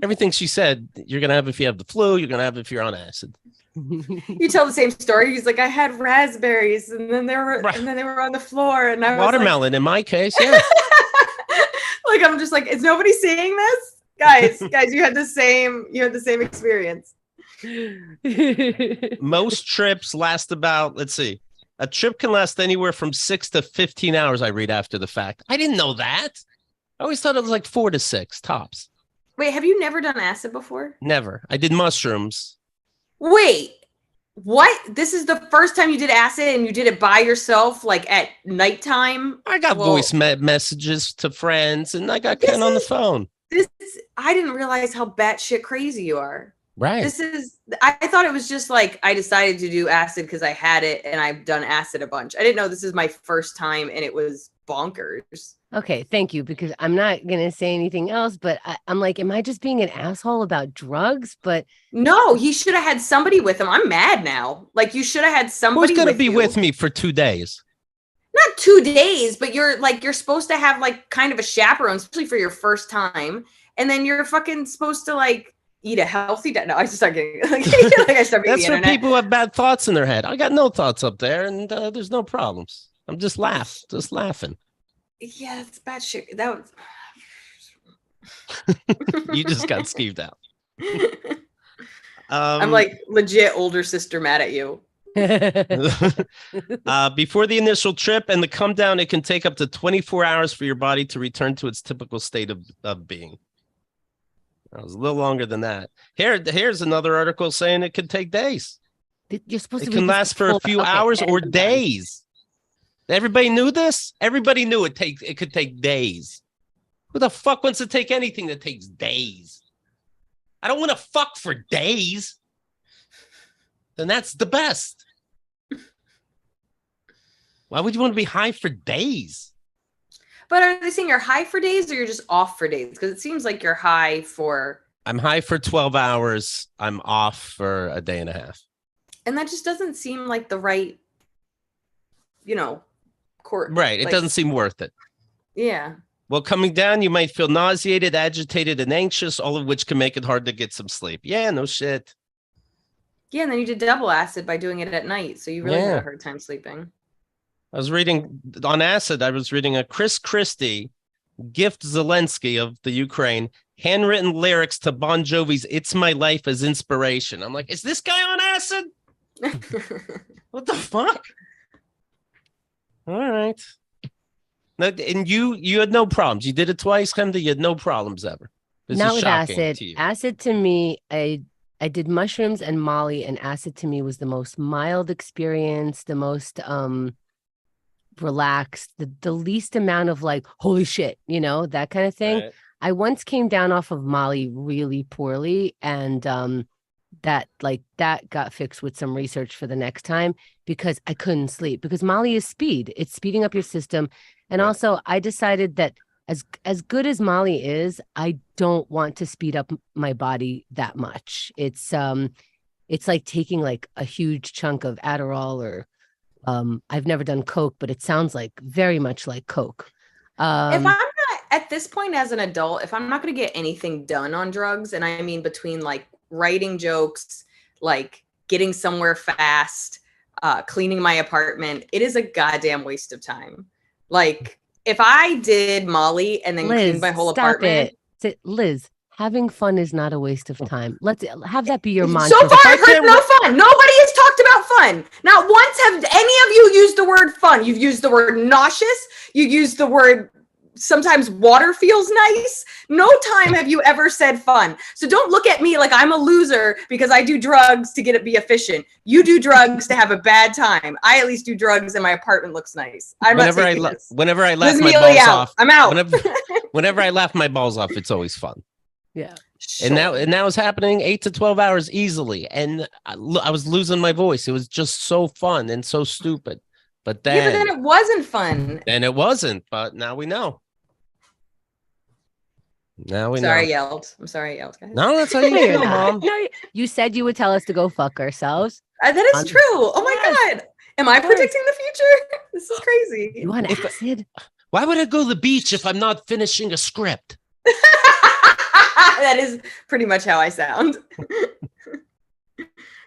Everything she said, you're going to have if you have the flu, you're going to have if you're on acid. You tell the same story. He's like, I had raspberries and then they were on the floor. And I was watermelon in my case, yeah. Like, I'm just like, is nobody seeing this? Guys, you had the same experience. Most trips last about, let's see. A trip can last anywhere from 6 to 15 hours, I read after the fact. I didn't know that. I always thought it was like 4 to 6 tops. Wait, have you never done acid before? Never. I did mushrooms. Wait, what? This is the first time you did acid and you did it by yourself, like at nighttime? I got voice messages to friends and I got Ken on the phone. I didn't realize how batshit crazy you are. Right. I thought it was just like I decided to do acid because I had it and I've done acid a bunch. I didn't know this is my first time and it was bonkers. Okay, thank you, because I'm not going to say anything else, but I'm like, am I just being an asshole about drugs? But no, he should have had somebody with him. I'm mad now. Like, you should have had somebody who's going to be with me for 2 days. Not 2 days, but you're supposed to have like kind of a chaperone, especially for your first time. And then you're fucking supposed to like eat a healthy diet. No, I just start getting like I start That's for people who have bad thoughts in their head. I got no thoughts up there, and there's no problems. I'm just laughing. Yeah, it's bad shit. That was. You just got skeeved out. I'm like legit older sister mad at you. Before the initial trip and the come down, it can take up to 24 hours for your body to return to its typical state of being. That was a little longer than that. Here's another article saying it could take days. You're supposed it can last for a few hours or days. Everybody knew this? Everybody knew it could take days. Who the fuck wants to take anything that takes days? I don't want to fuck for days. Then that's the best. Why would you want to be high for days? But are they saying you're high for days or you're just off for days? Because it seems like you're high for... I'm high for 12 hours. I'm off for a day and a half. And that just doesn't seem like the right, court. Right. It doesn't seem worth it. Yeah. Well, coming down, you might feel nauseated, agitated, and anxious, all of which can make it hard to get some sleep. Yeah, no shit. Yeah, and then you did double acid by doing it at night. So you really had a hard time sleeping. I was reading on acid. I was reading a Chris Christie gift Zelensky of the Ukraine handwritten lyrics to Bon Jovi's "It's My Life" as inspiration. I'm like, is this guy on acid? What the fuck? All right. And you had no problems. You did it twice, Kemda. You had no problems ever. This Not is with shocking acid. to you. Acid to me, I did mushrooms and Molly, and acid to me was the most mild experience, the most relaxed, the least amount of like, holy shit, that kind of thing. Right. I once came down off of Molly really poorly, and that got fixed with some research for the next time because I couldn't sleep, because Molly is speed. It's speeding up your system. And Right. also I decided that as good as Molly is, I don't want to speed up my body that much. It's like taking like a huge chunk of Adderall or I've never done Coke, but it sounds like very much like Coke. If I'm not at this point as an adult, if I'm not going to get anything done on drugs, and I mean between like writing jokes, like getting somewhere fast, cleaning my apartment, it is a goddamn waste of time. Like if I did Molly and then cleaned my whole apartment. Liz, having fun is not a waste of time. Let's have that be your mantra. So far, I've heard no fun. Nobody has talked about fun. Not once have any of you used the word fun. You've used the word nauseous. You used the word sometimes water feels nice. No time have you ever said fun. So don't look at me like I'm a loser because I do drugs to be efficient. You do drugs to have a bad time. I at least do drugs and my apartment looks nice. Whenever I laugh Liz my Miele balls out. off, I'm out. Whenever I laugh my balls off, it's always fun. Yeah. Sure. And now it's happening 8 to 12 hours easily. And I was losing my voice. It was just so fun and so stupid. But then it wasn't fun. Then it wasn't. But now we know. Now we know. Sorry, I yelled. I'm sorry, I yelled, guys. No, that's how you feel, Mom. No, you said you would tell us to go fuck ourselves. That is true. Oh my God. Am I predicting the future? This is crazy. You want acid? Why would I go to the beach if I'm not finishing a script? That is pretty much how I sound.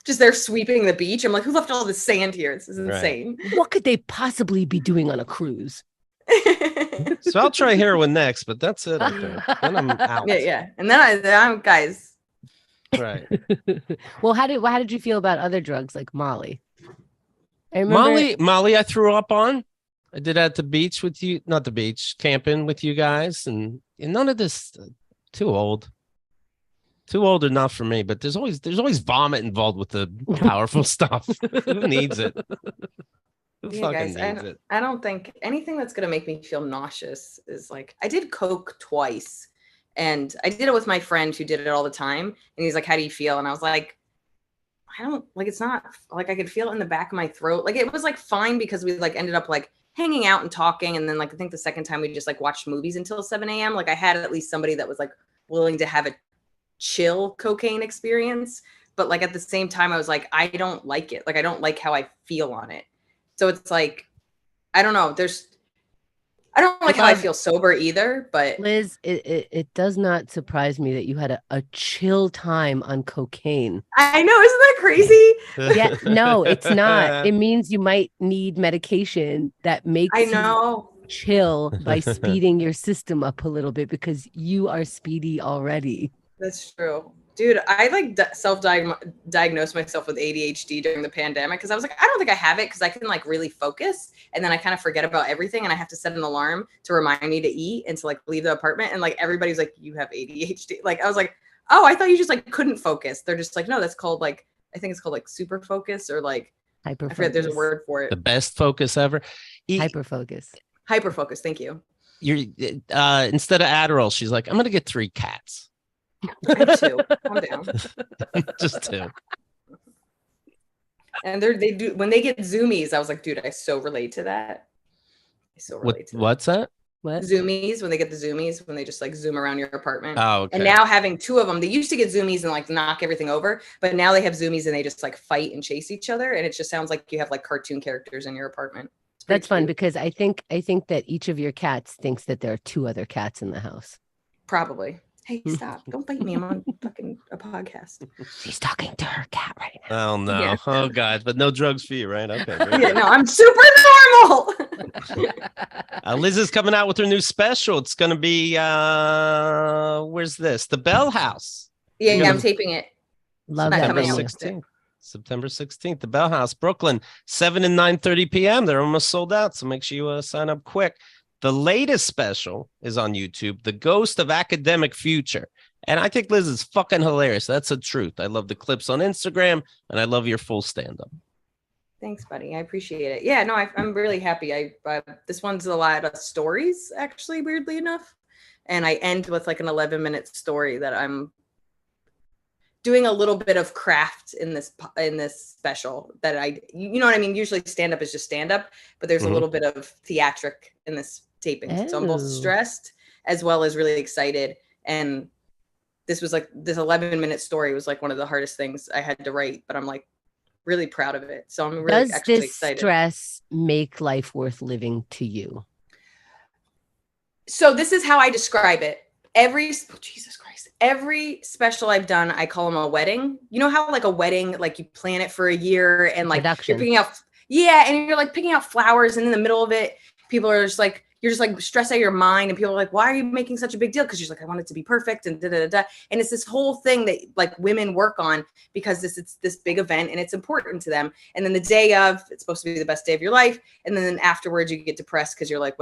Just they're sweeping the beach. I'm like, who left all this sand here? This is insane. Right. What could they possibly be doing on a cruise? So I'll try heroin next, but that's it. Then I'm out. Yeah. And then I'm guys. Right. Well, how did you feel about other drugs like Molly? I remember Molly, I threw up on. I did at the beach with you, not the beach, camping with you guys, and none of this. Too old enough for me. But there's always vomit involved with the powerful stuff. Who needs it? Who fucking needs it? I don't think anything that's gonna make me feel nauseous is like, I did Coke twice, and I did it with my friend who did it all the time. And he's like, "How do you feel?" And I was like, I don't like. It's not like I could feel it in the back of my throat. Like it was like fine because we like ended up like hanging out and talking, and then like I think the second time we just like watched movies until 7 a.m. Like I had at least somebody that was like willing to have a chill cocaine experience, but like at the same time I was like, I don't like it. Like I don't like how I feel on it. So it's like, I don't know. I don't like how I feel sober either, but Liz, it does not surprise me that you had a chill time on cocaine. I know, isn't that crazy? Yeah, no, it's not. It means you might need medication that makes you chill by speeding your system up a little bit because you are speedy already. That's true. Dude, I like self-diagnosed myself with ADHD during the pandemic because I was like, I don't think I have it because I can like really focus and then I kind of forget about everything and I have to set an alarm to remind me to eat and to like leave the apartment, and like everybody's like, you have ADHD. Like I was like, oh, I thought you just like couldn't focus. They're just like, no, that's called like, I think it's called like super focus or like hyper. I forget there's a word for it. The best focus ever. Hyperfocus. Hyperfocus. Thank you. You're instead of Adderall, she's like, I'm gonna get 3 cats. I have 2. Calm down. Just 2. And they do when they get zoomies. I was like, dude, I so relate to that. I so relate to that. What's that? What? Zoomies, when they get the zoomies, when they just like zoom around your apartment. Oh, okay. And now having 2 of them, they used to get zoomies and like knock everything over, but now they have zoomies and they just like fight and chase each other, and it just sounds like you have like cartoon characters in your apartment. That's fun because I think that each of your cats thinks that there are 2 other cats in the house. Probably. Hey, stop. Don't bite me. I'm on fucking a podcast. She's talking to her cat right now. Oh, no. Yeah. Oh, God. But no drugs for you, right? Okay. Yeah, no, I'm super normal. Liz is coming out with her new special. It's going to be, where's this? The Bell House. Yeah, I'm taping it. Love Not that coming venue. out. 16th. September 16th, the Bell House, Brooklyn, 7 and 9:30 p.m. They're almost sold out, so make sure you sign up quick. The latest special is on YouTube, The Ghost of Academic Future. And I think Liz is fucking hilarious. That's the truth. I love the clips on Instagram, and I love your full stand-up. Thanks, buddy. I appreciate it. Yeah, no, I'm really happy. This one's a lot of stories, actually, weirdly enough. And I end with like an 11-minute story that I'm doing a little bit of craft in this special that you know what I mean? Usually stand-up is just stand-up, but there's a little bit of theatric in this taping. Oh. So I'm both stressed as well as really excited. And this 11-minute story was like one of the hardest things I had to write, but I'm like really proud of it. So I'm really actually excited. Does this stress make life worth living to you? So this is how I describe it. Jesus Christ, every special I've done, I call them a wedding. You know how like a wedding, like you plan it for a year and like you're picking out, and you're like picking out flowers, and in the middle of it, people are just like, you're just like stressed out of your mind, and people are like, why are you making such a big deal? Because you're like, I want it to be perfect, and da da da. And it's this whole thing that like women work on because it's this big event and it's important to them. And then the day of, it's supposed to be the best day of your life, and then afterwards you get depressed because you're like,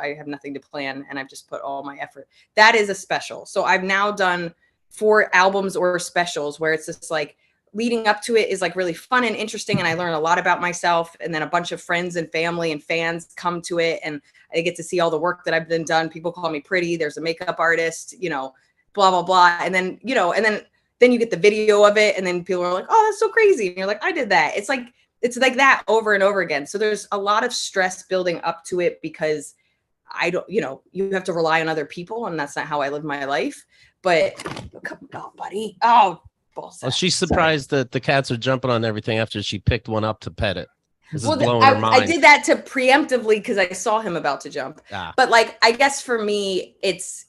I have nothing to plan, and I've just put all my effort. That is a special. So I've now done 4 albums or specials where it's just like leading up to it is like really fun and interesting, and I learn a lot about myself, and then a bunch of friends and family and fans come to it, and I get to see all the work that I've been done. People call me pretty. There's a makeup artist, blah, blah, blah. And then, then you get the video of it, and then people are like, oh, that's so crazy. And you're like, I did that. It's like that over and over again. So there's a lot of stress building up to it because you have to rely on other people, and that's not how I live my life. But come on, buddy. Oh, well, she's surprised that the cats are jumping on everything after she picked one up to pet it. This is blowing her mind. I did that to preemptively because I saw him about to jump. But like, I guess for me, it's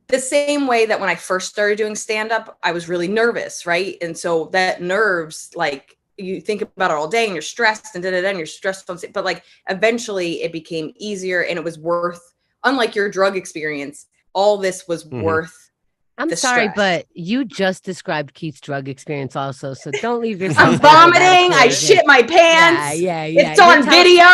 the same way that when I first started doing stand-up, I was really nervous, right? And so that nerves, like, you think about it all day and you're stressed and and you're stressed on, but like eventually it became easier, and it was worth, unlike your drug experience, all this was worth. I'm sorry, stress. but you just described Keith's drug experience also, so don't leave yourself. I'm vomiting. I shit my pants. Yeah. It's on video.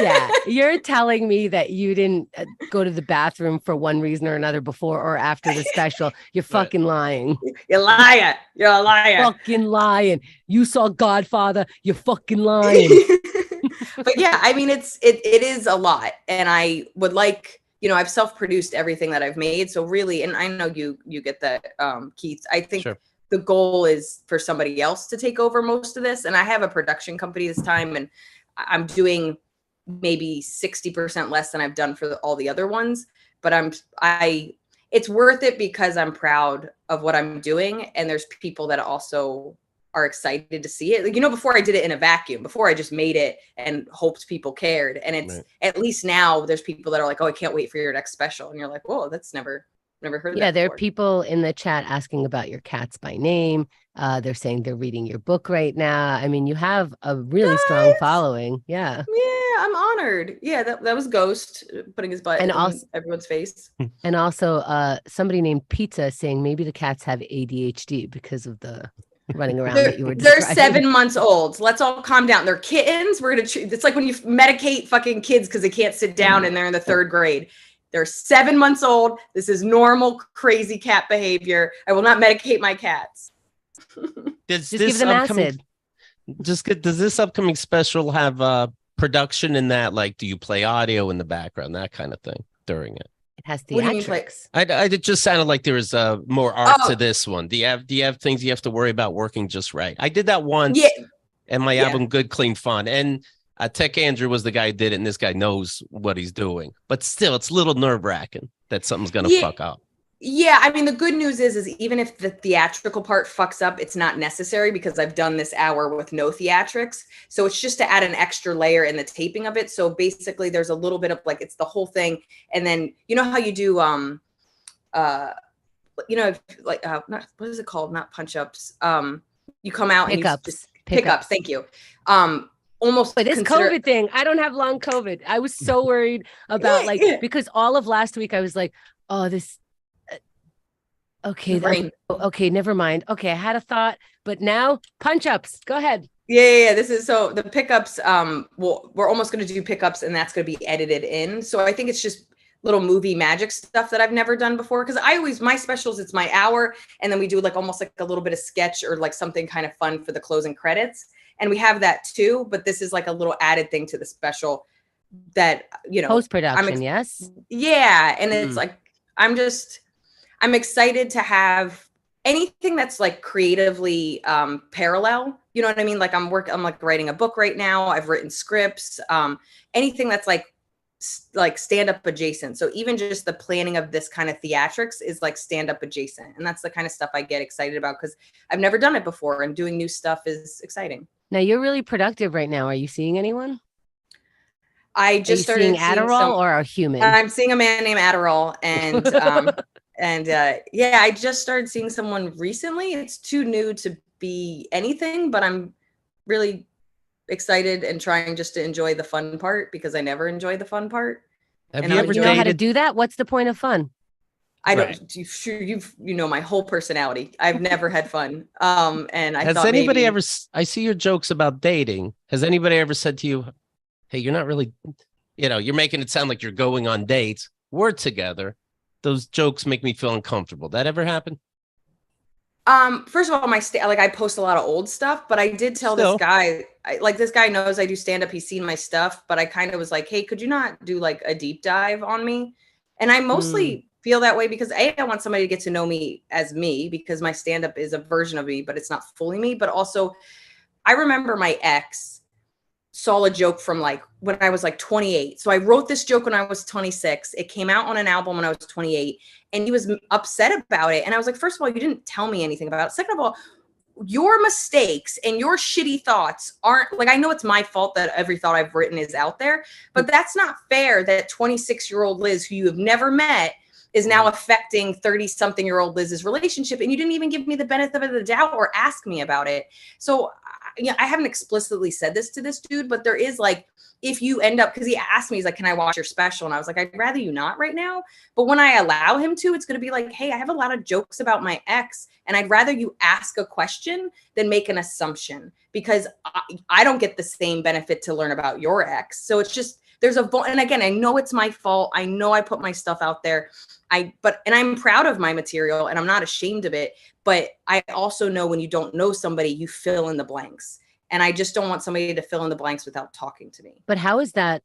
Yeah, you're telling me that you didn't go to the bathroom for one reason or another before or after the special. You're fucking lying. You're lying. You're a liar. Fucking lying. You saw Godfather. You're fucking lying. But yeah, I mean, it is a lot, and I would like. I've self-produced everything that I've made. So really, and I know you get that, Keith, I think the goal is for somebody else to take over most of this. And I have a production company this time, and I'm doing maybe 60% less than I've done for all the other ones. But it's worth it because I'm proud of what I'm doing. And there's people that also are excited to see it. Like, before I did it in a vacuum, before I just made it and hoped people cared. And it's at least now there's people that are like, oh, I can't wait for your next special. And you're like, whoa, that's never heard that. Yeah, there before. are people in the chat asking about your cats by name. They're saying they're reading your book right now. I mean, you have a really strong following. Yeah. Yeah, I'm honored. Yeah, that was Ghost putting his butt in everyone's face. And also somebody named Pizza saying maybe the cats have ADHD because of the running around that you were describing. They're 7 months old. Let's all calm down. They're kittens. It's like when you medicate fucking kids because they can't sit down and they're in the 3rd grade. They're 7 months old. This is normal, crazy cat behavior. I will not medicate my cats. Just give them acid. Does this upcoming special have production in that? Like, do you play audio in the background, that kind of thing during it? It has theatrics. It just sounded like there was more art to this one. Do you have things you have to worry about working just right? I did that once, and my album Good Clean Fun, and Tech Andrew was the guy who did it, and this guy knows what he's doing. But still, it's a little nerve-wracking that something's gonna fuck up. Yeah, I mean, the good news is even if the theatrical part fucks up, it's not necessary because I've done this hour with no theatrics. So it's just to add an extra layer in the taping of it. So basically there's a little bit of like, it's the whole thing. And then, you know how you do, what is it called? Not punch ups. You come out pickups. and pickups. Thank you. almost But this COVID thing, I don't have long COVID. I was so worried about because all of last week I was like, oh, this, okay, okay, never mind. Okay, I had a thought, but now punch ups. Go ahead. Yeah. This is so the pickups. Well, we're almost going to do pickups, and that's going to be edited in. So I think it's just little movie magic stuff that I've never done before. Because my specials, it's my hour, and then we do like almost like a little bit of sketch or like something kind of fun for the closing credits. And we have that too, but this is like a little added thing to the special that, post-production. Yes. Yeah. And it's like, I'm excited to have anything that's like creatively parallel. You know what I mean? Like I'm like writing a book right now. I've written scripts, anything that's like stand-up adjacent. So even just the planning of this kind of theatrics is like stand-up adjacent. And that's the kind of stuff I get excited about because I've never done it before, and doing new stuff is exciting. Now you're really productive right now. Are you seeing anyone? I just started seeing Adderall or a human. I'm seeing a man named Adderall, and I just started seeing someone recently. It's too new to be anything, but I'm really excited and trying just to enjoy the fun part because I never enjoy the fun part. Have you ever know how to do that? What's the point of fun? I don't. You know my whole personality. I've never had fun. And I has anybody ever? I see your jokes about dating. Has anybody ever said to you, "Hey, you're not really, you're making it sound like you're going on dates. We're together. Those jokes make me feel uncomfortable." That ever happen? First of all, I post a lot of old stuff, but I did tell this guy, this guy knows I do stand up. He's seen my stuff, but I kind of was like, "Hey, could you not do like a deep dive on me?" And I mostly feel that way because I want somebody to get to know me as me, because my stand-up is a version of me, but it's not fully me. But also I remember my ex saw a joke from like when I was like 28. So I wrote this joke when I was 26. It came out on an album when I was 28, and he was upset about it. And I was like, first of all, you didn't tell me anything about it. Second of all, your mistakes and your shitty thoughts aren't like, I know it's my fault that every thought I've written is out there, but that's not fair that 26-year-old Liz, who you have never met, is now affecting 30-something-year-old Liz's relationship. And you didn't even give me the benefit of the doubt or ask me about it. So I haven't explicitly said this to this dude, but there is like, if you end up, because he asked me, he's like, "Can I watch your special?" And I was like, "I'd rather you not right now." But when I allow him to, it's going to be like, "Hey, I have a lot of jokes about my ex, and I'd rather you ask a question than make an assumption, because I don't get the same benefit to learn about your ex." So it's just, and again, I know it's my fault. I know I put my stuff out there. And I'm proud of my material and I'm not ashamed of it. But I also know when you don't know somebody, you fill in the blanks. And I just don't want somebody to fill in the blanks without talking to me. But how is that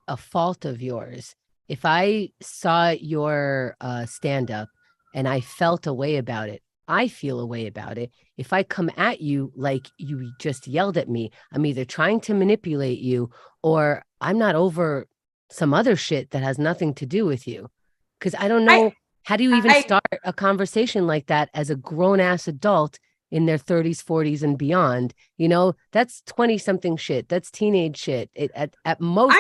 a fault of yours? If I saw your stand-up and I felt a way about it, I feel a way about it. If I come at you like you just yelled at me, I'm either trying to manipulate you or I'm not over some other shit that has nothing to do with you. Because I don't know, how do you even start a conversation like that as a grown-ass adult in their 30s, 40s, and beyond? That's 20-something shit. That's teenage shit. At most,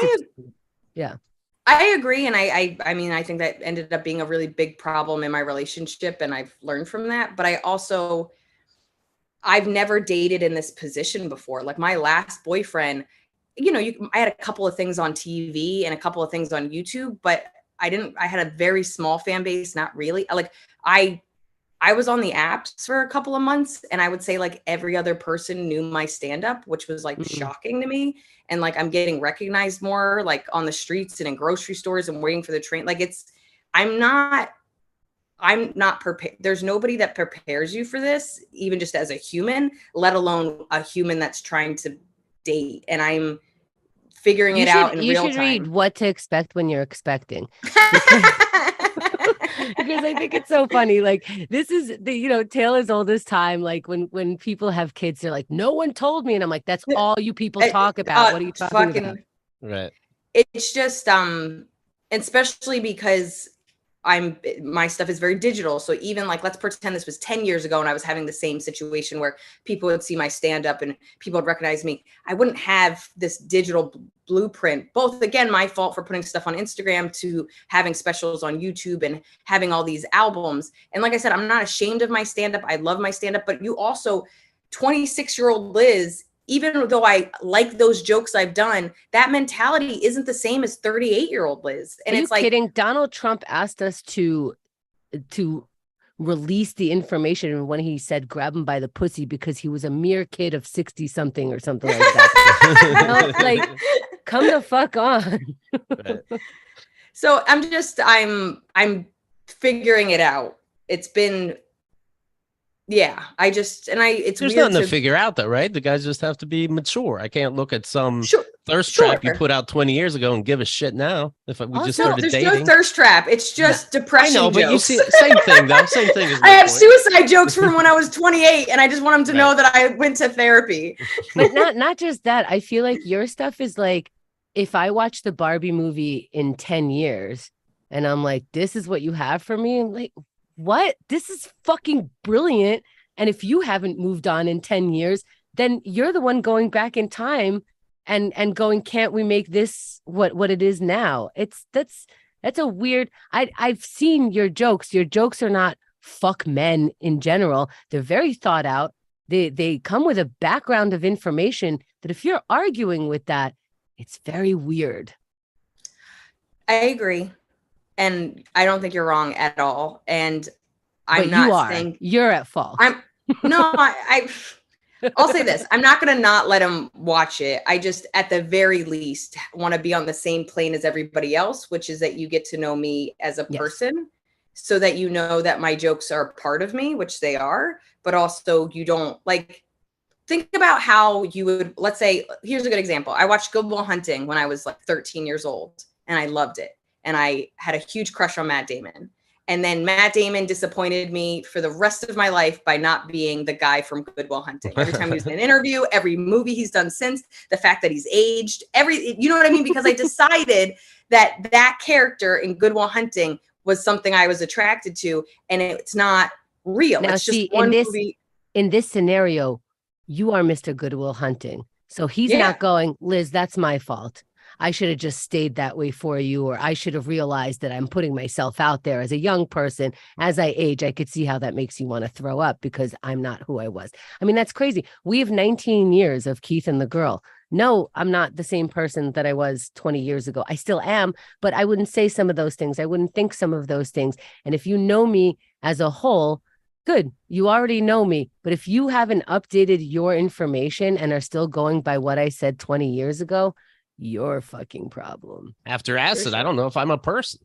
yeah. I agree. And I mean, I think that ended up being a really big problem in my relationship, and I've learned from that. But I've never dated in this position before. Like my last boyfriend, I had a couple of things on TV and a couple of things on YouTube, but I had a very small fan base. Not really. Like I was on the apps for a couple of months, and I would say like every other person knew my stand-up, which was like shocking to me. And like, I'm getting recognized more like on the streets and in grocery stores and waiting for the train. Like I'm not prepared. There's nobody that prepares you for this, even just as a human, let alone a human that's trying to date. And I'm figuring it out in real time. You should read What to Expect When You're Expecting. Because I think it's so funny. Like, this is the, tale as old as time. Like when people have kids, they're like, "No one told me." And I'm like, that's all you people talk about. What are you talking about? Right. It's just, especially because my stuff is very digital. So even like, let's pretend this was 10 years ago and I was having the same situation where people would see my stand up and people would recognize me. I wouldn't have this digital blueprint, both again, my fault for putting stuff on Instagram to having specials on YouTube and having all these albums. And like I said, I'm not ashamed of my stand up. I love my stand up, but you also 26-year-old Liz even though I like those jokes I've done, that mentality isn't the same as 38-year-old Liz. And Are it's you like, kidding? Donald Trump asked us to release the information when he said grab him by the pussy because he was a mere kid of 60 something or something like that. Like, come the fuck on. So I'm figuring it out. It's been, yeah, it's There's weird nothing to figure out though, right? The guys just have to be mature. I can't look at some thirst trap you put out 20 years ago and give a shit now. If we just started there's dating. no thirst trap. It's just depression. I know, but jokes. you see, same thing though. Same thing. I have suicide jokes from when I was 28, and I just want them to know that I went to therapy. But not just that. I feel like your stuff is like, if I watch the Barbie movie in 10 years and I'm like, this is what you have for me, I'm like, what? This is fucking brilliant. And if you haven't moved on in 10 years, then you're the one going back in time and going, can't we make this what it is now? That's a weird, I've seen your jokes. Your jokes are not fuck men in general. They're very thought out. They come with a background of information that if you're arguing with that, it's very weird. I agree. And I don't think you're wrong at all. And I'm but not saying you're at fault. I'll say this. I'm not going to not let him watch it. I just, at the very least, want to be on the same plane as everybody else, which is that you get to know me as a person so that you know that my jokes are part of me, which they are, but also you don't like, think about how you would, let's say, here's a good example. I watched Good Will Hunting when I was like 13 years old and I loved it. And I had a huge crush on Matt Damon. And then Matt Damon disappointed me for the rest of my life by not being the guy from Good Will Hunting. Every time he was in an interview, every movie he's done since, the fact that he's aged, you know what I mean? Because I decided that character in Good Will Hunting was something I was attracted to, and it's not real. Now, it's just one movie. In this scenario, you are Mr. Good Will Hunting. So he's not going, Liz, that's my fault. I should have just stayed that way for you, or I should have realized that I'm putting myself out there as a young person. As I age, I could see how that makes you want to throw up because I'm not who I was. I mean, that's crazy. We have 19 years of Keith and the Girl. No, I'm not the same person that I was 20 years ago. I still am, but I wouldn't say some of those things. I wouldn't think some of those things. And if you know me as a whole, good, you already know me. But if you haven't updated your information and are still going by what I said 20 years ago, your fucking problem. After acid, I don't know if I'm a person.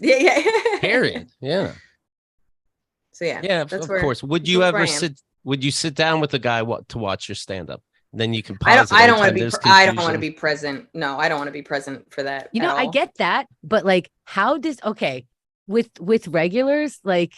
Yeah. Period. Yeah. So yeah. Yeah, of course. Would you ever sit down with a guy to watch your stand-up? Then you can pause. I don't want to be present. No, I don't want to be present for that. You know, I get that, but like, with regulars, like,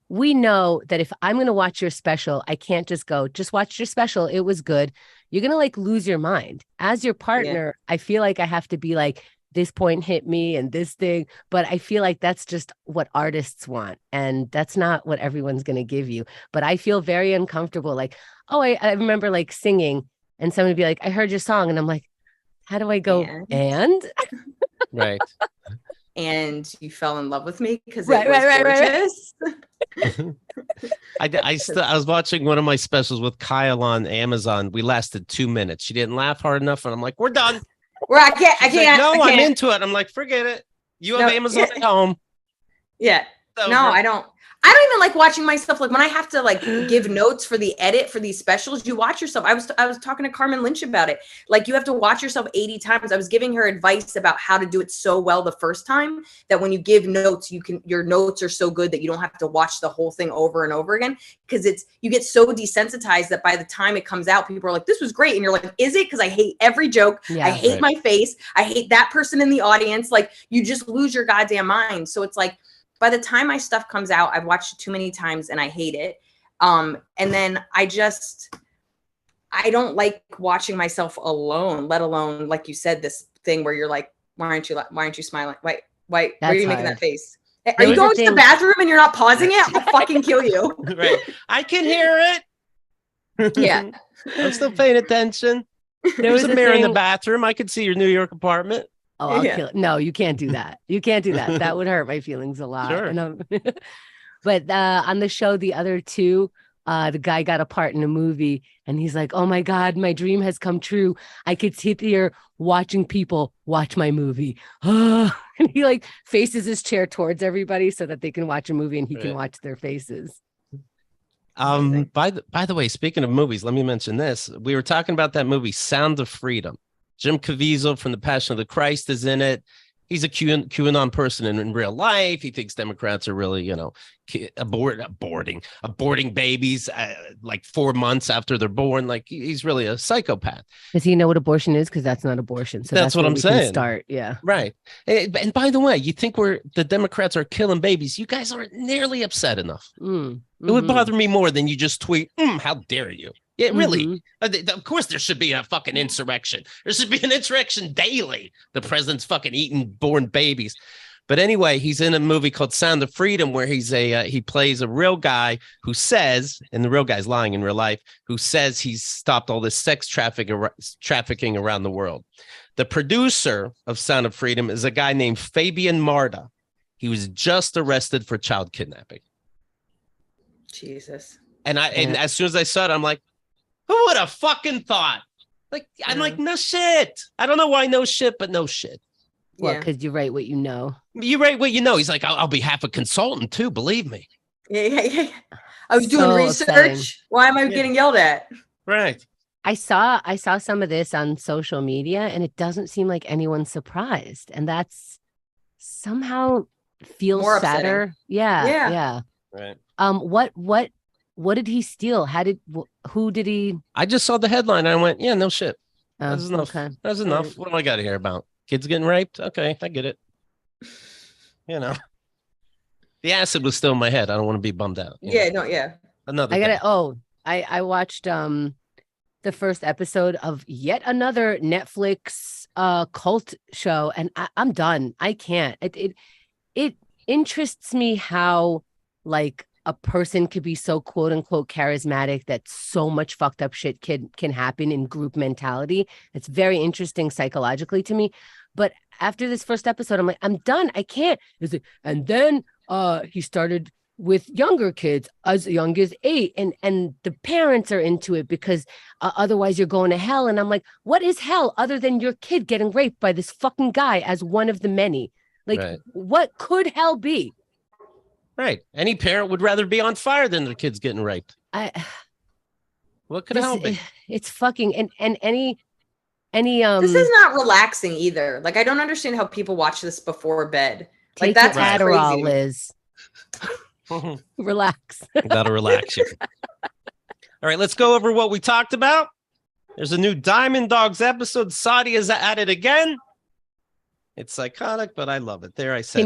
we know that if I'm going to watch your special, I can't just watch your special. It was good. You're going to like lose your mind. As your partner, I feel like I have to be like, this point hit me and this thing. But I feel like that's just what artists want. And that's not what everyone's going to give you. But I feel very uncomfortable. Like, I remember like singing and somebody would be like, I heard your song. And I'm like, how do I go? And? Right. And you fell in love with me because it was gorgeous. I was watching one of my specials with Kyle on Amazon. We lasted 2 minutes. She didn't laugh hard enough, and I'm like, "We're done." I can't. I'm into it. I'm like, forget it. You have Amazon at home. Yeah. No, I don't. I don't even like watching myself. Like when I have to like give notes for the edit for these specials, you watch yourself. I was talking to Carmen Lynch about it. Like you have to watch yourself 80 times. I was giving her advice about how to do it so well the first time that when you give notes, your notes are so good that you don't have to watch the whole thing over and over again. Because you get so desensitized that by the time it comes out, people are like, this was great. And you're like, is it? Because I hate every joke. Yeah, I hate my face. I hate that person in the audience. Like you just lose your goddamn mind. So it's like, by the time my stuff comes out, I've watched it too many times and I hate it. And then I don't like watching myself alone, let alone, like you said, this thing where you're like, why aren't you smiling? Why are you making that face? Are you going to the bathroom and you're not pausing it? I'll fucking kill you. Right. I can hear it. Yeah. I'm still paying attention. There was a mirror in the bathroom. I could see your New York apartment. Oh, I'll kill it. No, you can't do that. You can't do that. That would hurt my feelings a lot. Sure. But on the show, the other two, the guy got a part in a movie and he's like, oh my God, my dream has come true. I could sit here watching people watch my movie. And he like faces his chair towards everybody so that they can watch a movie and he can watch their faces. By the way, speaking of movies, let me mention this. We were talking about that movie, Sound of Freedom. Jim Caviezel from The Passion of the Christ is in it. He's a QAnon person in real life. He thinks Democrats are really, aborting babies like 4 months after they're born. Like he's really a psychopath. Does he know what abortion is? Because that's not abortion. So that's what I'm saying. Start, yeah, right. And by the way, you think the Democrats are killing babies? You guys aren't nearly upset enough. Mm-hmm. It would bother me more than you just tweet, how dare you? Yeah, really. Of course, there should be a fucking insurrection. There should be an insurrection daily. The president's fucking eating born babies. But anyway, he's in a movie called Sound of Freedom where he plays a real guy who says, and the real guy's lying in real life, who says he's stopped all this sex trafficking around the world. The producer of Sound of Freedom is a guy named Fabian Marta. He was just arrested for child kidnapping. Jesus. And as soon as I saw it, I'm like, who would have fucking thought? Like, I'm like, no shit. I don't know why no shit, but no shit. Well, because you write what you know. You write what you know. He's like, I'll be half a consultant too, believe me. Yeah. I was doing research. Upsetting. Why am I getting yelled at? Right. I saw some of this on social media and it doesn't seem like anyone's surprised. And that's somehow feels more sadder. Upsetting. Yeah. Right. What did he steal? Who did he? I just saw the headline and I went, yeah, no shit. That's enough. Okay. That's enough. Right. What do I got to hear about? Kids getting raped? Okay, I get it. The acid was still in my head. I don't want to be bummed out. Another. I watched the first episode of yet another Netflix cult show, and I'm done. I can't. It interests me how like a person could be so quote unquote charismatic that so much fucked up shit can happen in group mentality. It's very interesting psychologically to me. But after this first episode, I'm like, I'm done. I can't. And then he started with younger kids as young as 8, and the parents are into it because otherwise you're going to hell. And I'm like, what is hell other than your kid getting raped by this fucking guy as one of the many? Like, right. What could hell be? Right. Any parent would rather be on fire than their kids getting raped. What could hell be? It's fucking and any This is not relaxing either. Like, I don't understand how people watch this before bed. Like, that's Adderall, crazy. Liz. Relax. Gotta relax you. All right, let's go over what we talked about. There's a new Diamond Dogs episode. Saudi is at it again. It's psychotic, but I love it. There, I said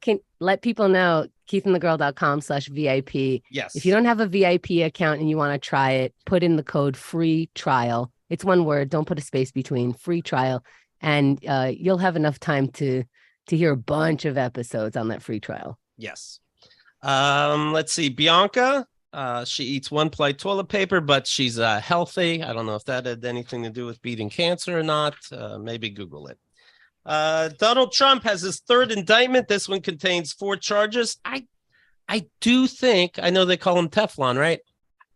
Can let people know, keithandthegirl.com/VIP. Yes. If you don't have a VIP account and you want to try it, put in the code free trial. It's one word. Don't put a space between. Free trial. And you'll have enough time to hear a bunch of episodes on that free trial. Yes. Let's see. Bianca, she eats 1-ply toilet paper, but she's healthy. I don't know if that had anything to do with beating cancer or not. Maybe Google it. Donald Trump has his third indictment. This one contains 4 charges. I do think, I know they call him Teflon, right?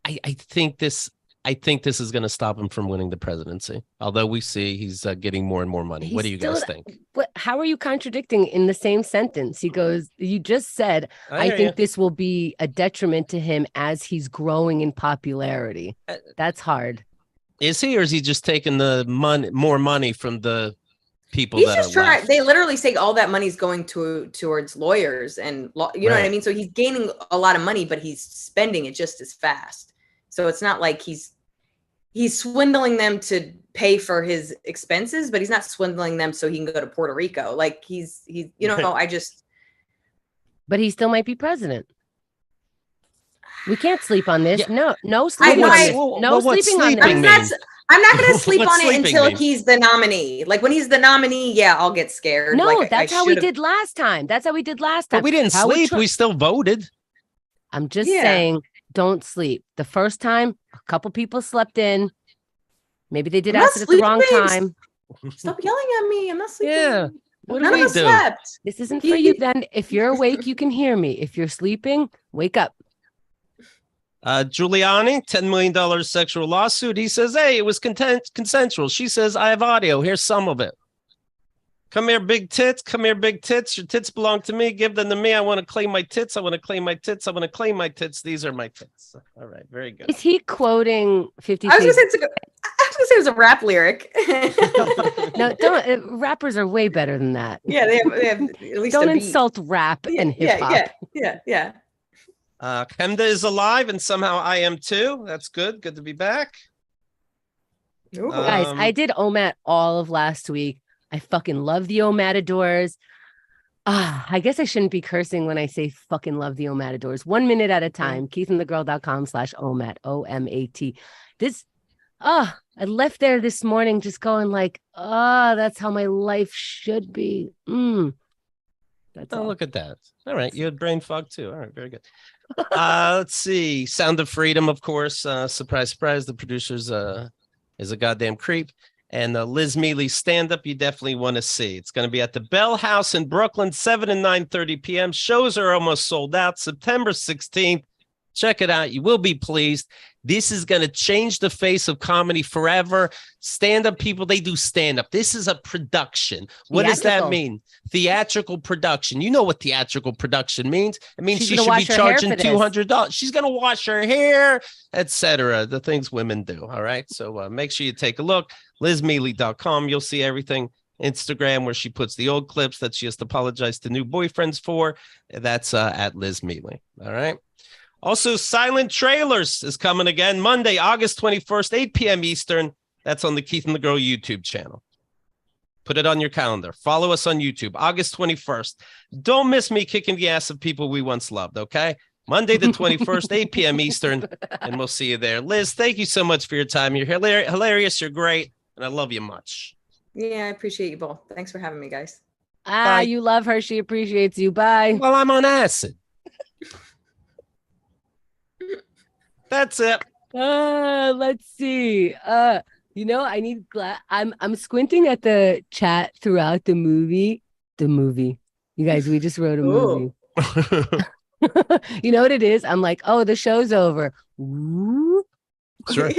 I think this is going to stop him from winning the presidency. Although we see he's getting more and more money. What do you guys think? How are you contradicting in the same sentence? He goes, you just said, I think this will be a detriment to him as he's growing in popularity. That's hard. Is he, or is he just taking the more money from the people he's that just are trying? left? They literally say all that money's going towards lawyers and you know what I mean? So he's gaining a lot of money, but he's spending it just as fast. So it's not like he's swindling them to pay for his expenses, but he's not swindling them so he can go to Puerto Rico. Like he's But he still might be president. We can't sleep on this. Yeah. No sleeping on this. No sleeping on this. I'm not going to sleep on it until he's the nominee. Like when he's the nominee, I'll get scared. No, like, that's how we did last time. But we didn't sleep. We still voted. I'm just saying, don't sleep. The first time, a couple people slept in. Maybe they did acid at the wrong time. Stop yelling at me. I'm not sleeping. Yeah. What None of us slept. This isn't for you then. If you're awake, you can hear me. If you're sleeping, wake up. Giuliani, $10 million sexual lawsuit. He says, hey, it was consensual. She says, I have audio. Here's some of it. Come here, big tits. Come here, big tits. Your tits belong to me. Give them to me. I want to claim my tits. I want to claim my tits. I want to claim my tits. These are my tits. All right. Very good. Is he quoting 50 I was going to say it was a rap lyric. No, don't. Rappers are way better than that. Yeah, they have at least don't a beat. insult rap and hip hop. Yeah. Kemda is alive, and somehow I am too. That's good. Good to be back. Guys, I did OMAT all of last week. I fucking love the O-Matadors. I guess I shouldn't be cursing when I say fucking love the O-Matadors. 1 minute at a time. KeithandTheGirl.com/OMAT. OMAT. I left there this morning just going like, that's how my life should be. That's all. Look at that. All right. You had brain fog too. All right. Very good. Let's see. Sound of Freedom, of course. Surprise, surprise. The producer's is a goddamn creep. And Liz Miele stand-up you definitely want to see. It's going to be at the Bell House in Brooklyn, 7 and 9:30 p.m. Shows are almost sold out. September 16th. Check it out. You will be pleased. This is going to change the face of comedy forever. Stand-up people, they do stand-up. This is a production. What does that mean? Theatrical production. You know what theatrical production means. It means she should be charging $200. She's going to wash her hair, etc. The things women do. All right. So make sure you take a look. LizMiele.com. You'll see everything. Instagram, where she puts the old clips that she has to apologize to new boyfriends for. That's at Liz Miele. All right. Also, Silent Trailers is coming again Monday, August 21st, 8 p.m. Eastern. That's on the Keith and the Girl YouTube channel. Put it on your calendar. Follow us on YouTube, August 21st. Don't miss me kicking the ass of people we once loved, okay? Monday the 21st, 8 p.m. Eastern, and we'll see you there. Liz, thank you so much for your time. You're hilarious. You're great, and I love you much. Yeah, I appreciate you both. Thanks for having me, guys. Bye. You love her. She appreciates you. Bye. Well, I'm on acid. That's it. Let's see. I need I'm squinting at the chat throughout the movie. You guys, we just wrote a movie. You know what it is? I'm like, the show's over. Sure.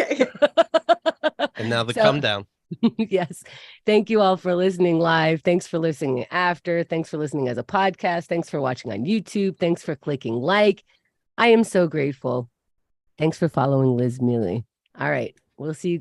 And now come down. Yes. Thank you all for listening live. Thanks for listening after. Thanks for listening as a podcast. Thanks for watching on YouTube. Thanks for clicking like. I am so grateful. Thanks for following Liz Miele. All right. We'll see you guys.